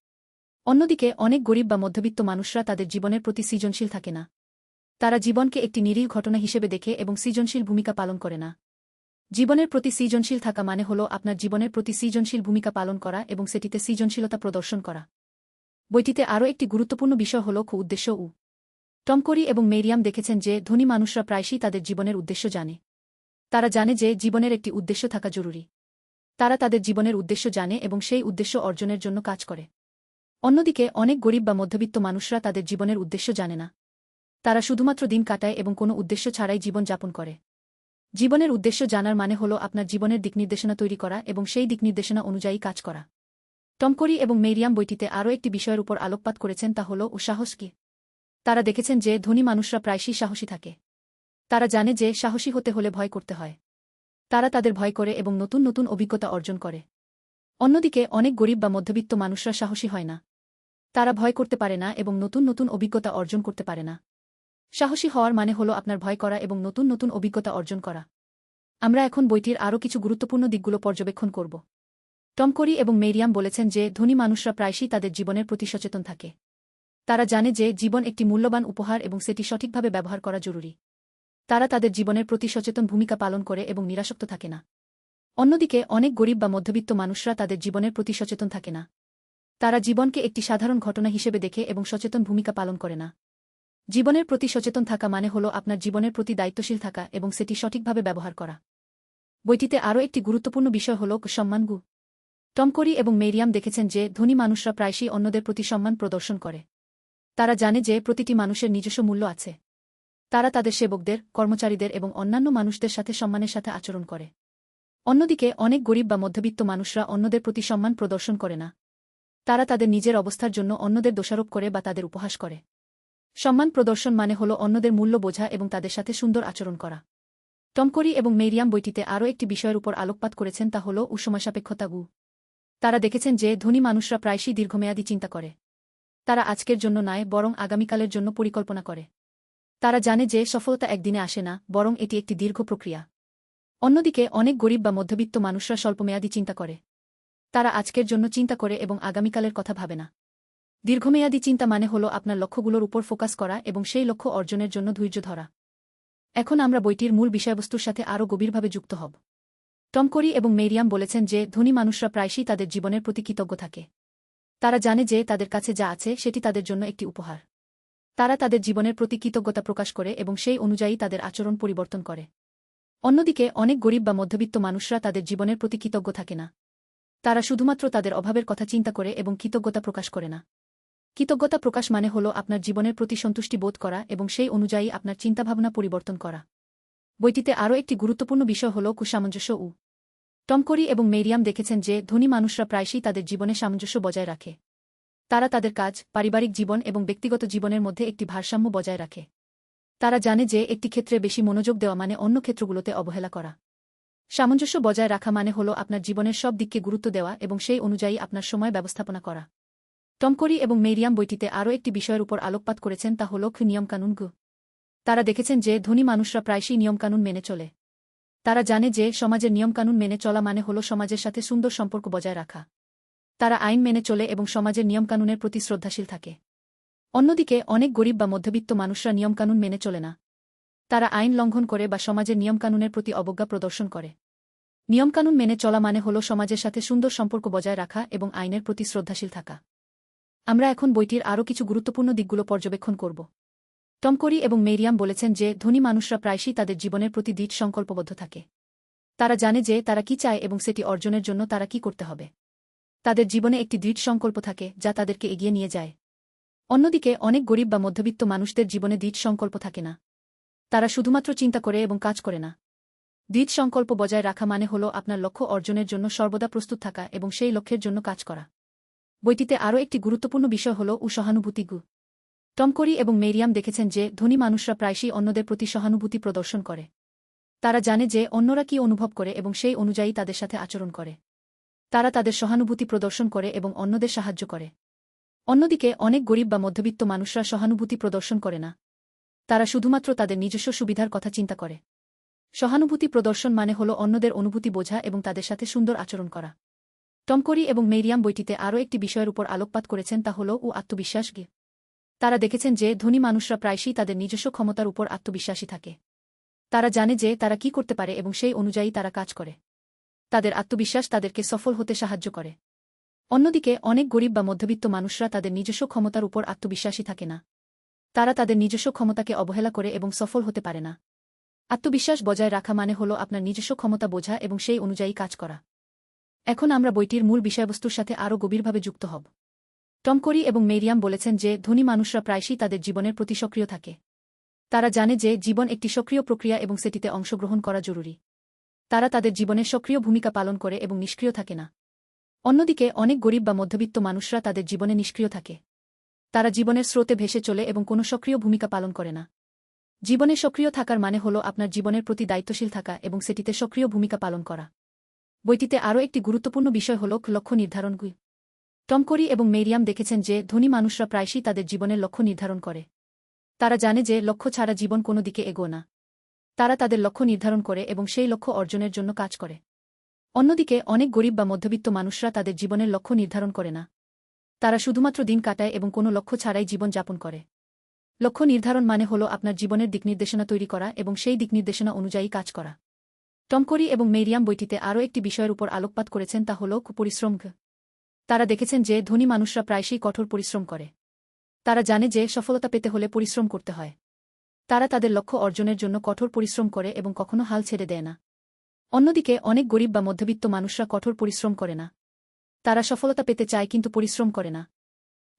অন্যদিকে অনেক গরিব বা মধ্যবিত্ত মানুষরা তাদের জীবনের প্রতি সৃজনশীল থাকে না। তারা জীবনকে একটি নিরীহ ঘটনা হিসেবে দেখে এবং সৃজনশীল ভূমিকা পালন করে না। জীবনের প্রতি সৃজনশীল থাকা মানে হল আপনার জীবনের প্রতি সৃজনশীল ভূমিকা পালন করা এবং সেটিতে সৃজনশীলতা প্রদর্শন করা। বইটিতে আরও একটি গুরুত্বপূর্ণ বিষয় হল উদ্দেশ্য। টম করি এবং মেরিয়াম দেখেছেন যে ধনী মানুষরা প্রায়শই তাদের জীবনের উদ্দেশ্য জানে। তারা জানে যে জীবনের একটি উদ্দেশ্য থাকা জরুরি। তারা তাদের জীবনের উদ্দেশ্য জানে এবং সেই উদ্দেশ্য অর্জনের জন্য কাজ করে। অন্যদিকে অনেক গরিব বা মধ্যবিত্ত মানুষরা তাদের জীবনের উদ্দেশ্য জানে না। তারা শুধুমাত্র দিন কাটায় এবং কোনো উদ্দেশ্য ছাড়াই জীবন যাপন করে। জীবনের উদ্দেশ্য জানার মানে হল আপনার জীবনের দিকনির্দেশনা তৈরি করা এবং সেই দিকনির্দেশনা অনুযায়ী কাজ করা। টম করি এবং মেরিয়াম বইটিতে আরও একটি বিষয়ের উপর আলোকপাত করেছেন, তা হল সাহস কি। তারা দেখেছেন যে ধনী মানুষরা প্রায়শই সাহসী থাকে। তারা জানে যে সাহসী হতে হলে ভয় করতে হয়। তারা তাদের ভয় করে এবং নতুন নতুন অভিজ্ঞতা অর্জন করে। অন্যদিকে অনেক গরিব বা মধ্যবিত্ত মানুষরা সাহসী হয় না। তারা ভয় করতে পারে না এবং নতুন নতুন অভিজ্ঞতা অর্জন করতে পারে না। সাহসী হওয়ার মানে হল আপনার ভয় করা এবং নতুন নতুন অভিজ্ঞতা অর্জন করা। আমরা এখন বইটির আরও কিছু গুরুত্বপূর্ণ দিকগুলো পর্যবেক্ষণ করব। টম করি এবং মেরিয়াম বলেছেন যে ধনী মানুষরা প্রায়শই তাদের জীবনের প্রতি সচেতন থাকে। তারা জানে যে জীবন একটি মূল্যবান উপহার এবং সেটি সঠিকভাবে ব্যবহার করা জরুরি। তারা তাদের জীবনের প্রতি সচেতন ভূমিকা পালন করে এবং নিরাসক্ত থাকে না। অন্যদিকে অনেক গরিব বা মধ্যবিত্ত মানুষরা তাদের জীবনের প্রতি সচেতন থাকে না। তারা জীবনকে একটি সাধারণ ঘটনা হিসেবে দেখে এবং সচেতন ভূমিকা পালন করে না। জীবনের প্রতি সচেতন থাকা মানে হল আপনার জীবনের প্রতি দায়িত্বশীল থাকা এবং সেটি সঠিকভাবে ব্যবহার করা। বইটিতে আরও একটি গুরুত্বপূর্ণ বিষয় হল সম্মানগু। টম করি এবং মেরিয়াম দেখেছেন যে ধনী মানুষরা প্রায়শই অন্যদের প্রতি সম্মান প্রদর্শন করে। তারা জানে যে প্রতিটি মানুষের নিজস্ব মূল্য আছে। তারা তাদের সেবকদের, কর্মচারীদের এবং অন্যান্য মানুষদের সাথে সম্মানের সাথে আচরণ করে। অন্যদিকে অনেক গরিব বা মধ্যবিত্ত মানুষরা অন্যদের প্রতি সম্মান প্রদর্শন করে না। তারা তাদের নিজের অবস্থার জন্য অন্যদের দোষারোপ করে বা তাদের উপহাস করে। সম্মান প্রদর্শন মানে হল অন্যদের মূল্য বোঝা এবং তাদের সাথে সুন্দর আচরণ করা। টম করি এবং মেরিয়াম বইটিতে আরও একটি বিষয়ের উপর আলোকপাত করেছেন, তা হল সময়সাপেক্ষতা। তারা দেখেছেন যে ধনী মানুষরা প্রায়শই দীর্ঘমেয়াদী চিন্তা করে। তারা আজকের জন্য নয় বরং আগামীকালের জন্য পরিকল্পনা করে। তারা জানে যে সফলতা একদিনে আসে না, বরং এটি একটি দীর্ঘ প্রক্রিয়া। অন্যদিকে অনেক গরিব বা মধ্যবিত্ত মানুষরা স্বল্পমেয়াদী চিন্তা করে। তারা আজকের জন্য চিন্তা করে এবং আগামীকালের কথা ভাবে না। দীর্ঘমেয়াদী চিন্তা মানে হল আপনার লক্ষ্যগুলোর উপর ফোকাস করা এবং সেই লক্ষ্য অর্জনের জন্য ধৈর্য ধরা। এখন আমরা বইটির মূল বিষয়বস্তুর সাথে আরও গভীরভাবে যুক্ত হব। টম করি এবং মেরিয়াম বলেছেন যে ধনী মানুষরা প্রায়শই তাদের জীবনের প্রতি কৃতজ্ঞ থাকে। তারা জানে যে তাদের কাছে যা আছে সেটি তাদের জন্য একটি উপহার। তারা তাদের জীবনের প্রতি কৃতজ্ঞতা প্রকাশ করে এবং সেই অনুযায়ী তাদের আচরণ পরিবর্তন করে। অন্যদিকে অনেক গরিব বা মধ্যবিত্ত মানুষরা তাদের জীবনের প্রতি কৃতজ্ঞ থাকে না। তারা শুধুমাত্র তাদের অভাবের কথা চিন্তা করে এবং কৃতজ্ঞতা প্রকাশ করে না। কৃতজ্ঞতা প্রকাশ মানে হল আপনার জীবনের প্রতি সন্তুষ্টি বোধ করা এবং সেই অনুযায়ী আপনার চিন্তাভাবনা পরিবর্তন করা। বইটিতে আরও একটি গুরুত্বপূর্ণ বিষয় হল সামঞ্জস্য। টম করি এবং মেরিয়াম দেখেছেন যে ধনী মানুষরা প্রায়শই তাদের জীবনে সামঞ্জস্য বজায় রাখে। তারা তাদের কাজ, পারিবারিক জীবন এবং ব্যক্তিগত জীবনের মধ্যে একটি ভারসাম্য বজায় রাখে। তারা জানে যে একটি ক্ষেত্রে বেশি মনোযোগ দেওয়া মানে অন্য ক্ষেত্রগুলোতে অবহেলা করা। সামঞ্জস্য বজায় রাখা মানে হল আপনার জীবনের সব দিককে গুরুত্ব দেওয়া এবং সেই অনুযায়ী আপনার সময় ব্যবস্থাপনা করা। টম করি এবং মেরিয়াম বইটিতে আরও একটি বিষয়ের উপর আলোকপাত করেছেন, তা হল নিয়মকানুন। তারা দেখেছেন যে ধনী মানুষরা প্রায়শই নিয়মকানুন মেনে চলে। তারা জানে যে সমাজের নিয়মকানুন মেনে চলা মানে হল সমাজের সাথে সুন্দর সম্পর্ক বজায় রাখা। তারা আইন মেনে চলে এবং সমাজের নিয়মকানুনের প্রতি শ্রদ্ধাশীল থাকে। অন্যদিকে অনেক গরিব বা মধ্যবিত্ত মানুষরা নিয়মকানুন মেনে চলে না। তারা আইন লঙ্ঘন করে বা সমাজের নিয়মকানুনের প্রতি অবজ্ঞা প্রদর্শন করে। নিয়মকানুন মেনে চলা মানে হল সমাজের সাথে সুন্দর সম্পর্ক বজায় রাখা এবং আইনের প্রতি শ্রদ্ধাশীল থাকা। আমরা এখন বইটির আরও কিছু গুরুত্বপূর্ণ দিকগুলো পর্যবেক্ষণ করব। টম করি এবং মেরিয়াম বলেছেন যে ধনী মানুষরা প্রায়শই তাদের জীবনের প্রতি দৃঢ় সংকল্পবদ্ধ থাকে। তারা জানে যে তারা কি চায় এবং সেটি অর্জনের জন্য তারা কি করতে হবে। তাদের জীবনে একটি দৃঢ় সংকল্প থাকে যা তাদেরকে এগিয়ে নিয়ে যায়। অন্যদিকে অনেক গরিব বা মধ্যবিত্ত মানুষদের জীবনে দৃঢ় সংকল্প থাকে না। তারা শুধুমাত্র চিন্তা করে এবং কাজ করে না। দৃঢ় সংকল্প বজায় রাখা মানে হল আপনার লক্ষ্য অর্জনের জন্য সর্বদা প্রস্তুত থাকা এবং সেই লক্ষ্যের জন্য কাজ করা। বইটিতে আরও একটি গুরুত্বপূর্ণ বিষয় হল সহানুভূতি। টম করি এবং মেরিয়াম দেখেছেন যে ধনী মানুষরা প্রায়শই অন্যদের প্রতি সহানুভূতি প্রদর্শন করে। তারা জানে যে অন্যরা কি অনুভব করে এবং সেই অনুযায়ী তাদের সাথে আচরণ করে। তারা তাদের সহানুভূতি প্রদর্শন করে এবং অন্যদের সাহায্য করে। অন্যদিকে অনেক গরিব বা মধ্যবিত্ত মানুষরা সহানুভূতি প্রদর্শন করে না। তারা শুধুমাত্র তাদের নিজস্ব সুবিধার কথা চিন্তা করে। সহানুভূতি প্রদর্শন মানে হল অন্যদের অনুভূতি বোঝা এবং তাদের সাথে সুন্দর আচরণ করা। টম করি এবং মেরিয়াম বইটিতে আরও একটি বিষয়ের উপর আলোকপাত করেছেন, তা হল আত্মবিশ্বাস। তারা দেখেছেন যে ধনী মানুষরা প্রায়শই তাদের নিজস্ব ক্ষমতার উপর আত্মবিশ্বাসী থাকে। তারা জানে যে তারা কি করতে পারে এবং সেই অনুযায়ী তারা কাজ করে। তাদের আত্মবিশ্বাস তাদেরকে সফল হতে সাহায্য করে। অন্যদিকে অনেক গরিব বা মধ্যবিত্ত মানুষরা তাদের নিজস্ব ক্ষমতার উপর আত্মবিশ্বাসী থাকে না। তারা তাদের নিজস্ব ক্ষমতাকে অবহেলা করে এবং সফল হতে পারে না। আত্মবিশ্বাস বজায় রাখা মানে হল আপনার নিজস্ব ক্ষমতা বোঝা এবং সেই অনুযায়ী কাজ করা। এখন আমরা বইটির মূল বিষয়বস্তুর সাথে আরও গভীরভাবে যুক্ত হব। টম করি এবং মেরিয়াম বলেছেন যে ধনী মানুষরা প্রায়শই তাদের জীবনের প্রতি সক্রিয় থাকে। তারা জানে যে জীবন একটি সক্রিয় প্রক্রিয়া এবং সেটিতে অংশগ্রহণ করা জরুরি। তারা তাদের জীবনের সক্রিয় ভূমিকা পালন করে এবং নিষ্ক্রিয় থাকে না। অন্যদিকে অনেক গরিব বা মধ্যবিত্ত মানুষরা তাদের জীবনে নিষ্ক্রিয় থাকে। তারা জীবনের স্রোতে ভেসে চলে এবং কোনো সক্রিয় ভূমিকা পালন করে না। জীবনে সক্রিয় থাকার মানে হল আপনার জীবনের প্রতি দায়িত্বশীল থাকা এবং সেটিতে সক্রিয় ভূমিকা পালন করা। বইটিতে আরও একটি গুরুত্বপূর্ণ বিষয় হল লক্ষ্য নির্ধারণ। টম করি এবং মেরিয়াম দেখেছেন যে ধনী মানুষরা প্রায়শই তাদের জীবনের লক্ষ্য নির্ধারণ করে। তারা জানে যে লক্ষ্য ছাড়া জীবন কোনো দিকে এগোয় না। তারা তাদের লক্ষ্য নির্ধারণ করে এবং সেই লক্ষ্য অর্জনের জন্য কাজ করে। অন্যদিকে অনেক গরিব বা মধ্যবিত্ত মানুষরা তাদের জীবনের লক্ষ্য নির্ধারণ করে না। তারা শুধুমাত্র দিন কাটায় এবং কোনো লক্ষ্য ছাড়াই জীবন যাপন করে। লক্ষ্য নির্ধারণ মানে হল আপনার জীবনের দিকনির্দেশনা তৈরি করা এবং সেই দিকনির্দেশনা অনুযায়ী কাজ করা। টম করি এবং মেরিয়াম বইটিতে আরও একটি বিষয়ের উপর আলোকপাত করেছেন, তা হল পরিশ্রম। তারা দেখেছেন যে ধনী মানুষরা প্রায়শই কঠোর পরিশ্রম করে। তারা জানে যে সফলতা পেতে হলে পরিশ্রম করতে হয়। তারা তাদের লক্ষ্য অর্জনের জন্য কঠোর পরিশ্রম করে এবং কখনো হাল ছেড়ে দেয় না। অন্যদিকে অনেক গরিব বা মধ্যবিত্ত মানুষরা কঠোর পরিশ্রম করে না। তারা সফলতা পেতে চায় কিন্তু পরিশ্রম করে না।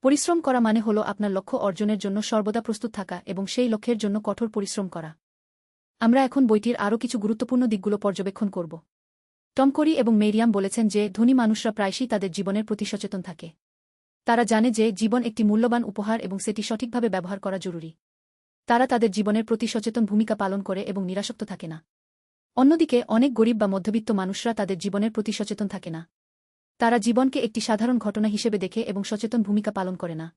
পরিশ্রম করা মানে হল আপনার লক্ষ্য অর্জনের জন্য সর্বদা প্রস্তুত থাকা এবং সেই লক্ষ্যের জন্য কঠোর পরিশ্রম করা। আমরা এখন বইটির আরও কিছু গুরুত্বপূর্ণ দিকগুলো পর্যবেক্ষণ করব। টম করি এবং মেরিয়াম বলেছেন যে ধনী মানুষরা প্রায়শই তাদের জীবনের প্রতি সচেতন থাকে। তারা জানে যে জীবন একটি মূল্যবান উপহার এবং সেটি সঠিকভাবে ব্যবহার করা জরুরি। তারা তাদের জীবনের প্রতি সচেতন ভূমিকা পালন করে এবং নিরাসক্ত থাকে না। অন্যদিকে অনেক গরিব বা মধ্যবিত্ত মানুষরা তাদের জীবনের প্রতি সচেতন থাকে না। তারা জীবনকে একটি সাধারণ ঘটনা হিসেবে দেখে এবং সচেতন ভূমিকা পালন করে না।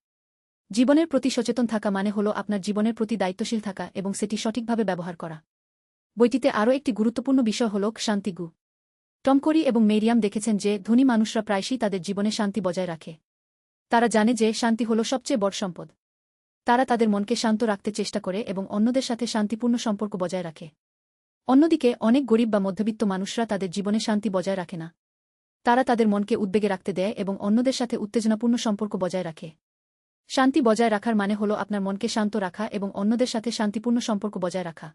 জীবনের প্রতি সচেতন থাকা মানে হল আপনার জীবনের প্রতি দায়িত্বশীল থাকা এবং সেটি সঠিকভাবে ব্যবহার করা। বইটিতে আরও একটি গুরুত্বপূর্ণ বিষয় হল শান্তি। টম করি এবং মেরিয়াম দেখেছেন যে ধনী মানুষরা প্রায়শই তাদের জীবনে শান্তি বজায় রাখে। তারা জানে যে শান্তি হল সবচেয়ে বড় সম্পদ। তারা তাদের মনকে শান্ত রাখতে চেষ্টা করে এবং অন্যদের সাথে শান্তিপূর্ণ সম্পর্ক বজায় রাখে। অন্যদিকে অনেক গরিব বা মধ্যবিত্ত মানুষরা তাদের জীবনে শান্তি বজায় রাখে না। তারা তাদের মনকে উদ্বেগে রাখতে দেয় এবং অন্যদের সাথে উত্তেজনাপূর্ণ সম্পর্ক বজায় রাখে। শান্তি বজায় রাখার মানে হল আপনার মনকে শান্ত রাখা এবং অন্যদের সাথে শান্তিপূর্ণ সম্পর্ক বজায় রাখা।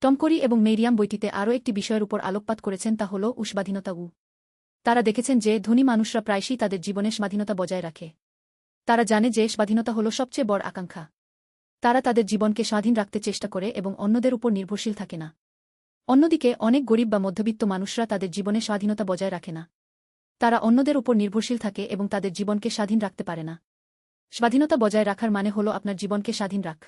টম করি এবং মেরিয়াম বইটিতে আরও একটি বিষয়ের উপর আলোকপাত করেছেন, তা হল স্বাধীনতা। তারা দেখেছেন যে ধনী মানুষরা প্রায়শই তাদের জীবনে স্বাধীনতা বজায় রাখে। তারা জানে যে স্বাধীনতা হল সবচেয়ে বড় আকাঙ্ক্ষা। তারা তাদের জীবনকে স্বাধীন রাখতে চেষ্টা করে এবং অন্যদের উপর নির্ভরশীল থাকে না। অন্যদিকে অনেক গরিব বা মধ্যবিত্ত মানুষরা তাদের জীবনে স্বাধীনতা বজায় রাখে না। তারা অন্যদের উপর নির্ভরশীল থাকে এবং তাদের জীবনকে স্বাধীন রাখতে পারে না। স্বাধীনতা বজায় রাখার মানে হল আপনার জীবনকে স্বাধীন রাখ।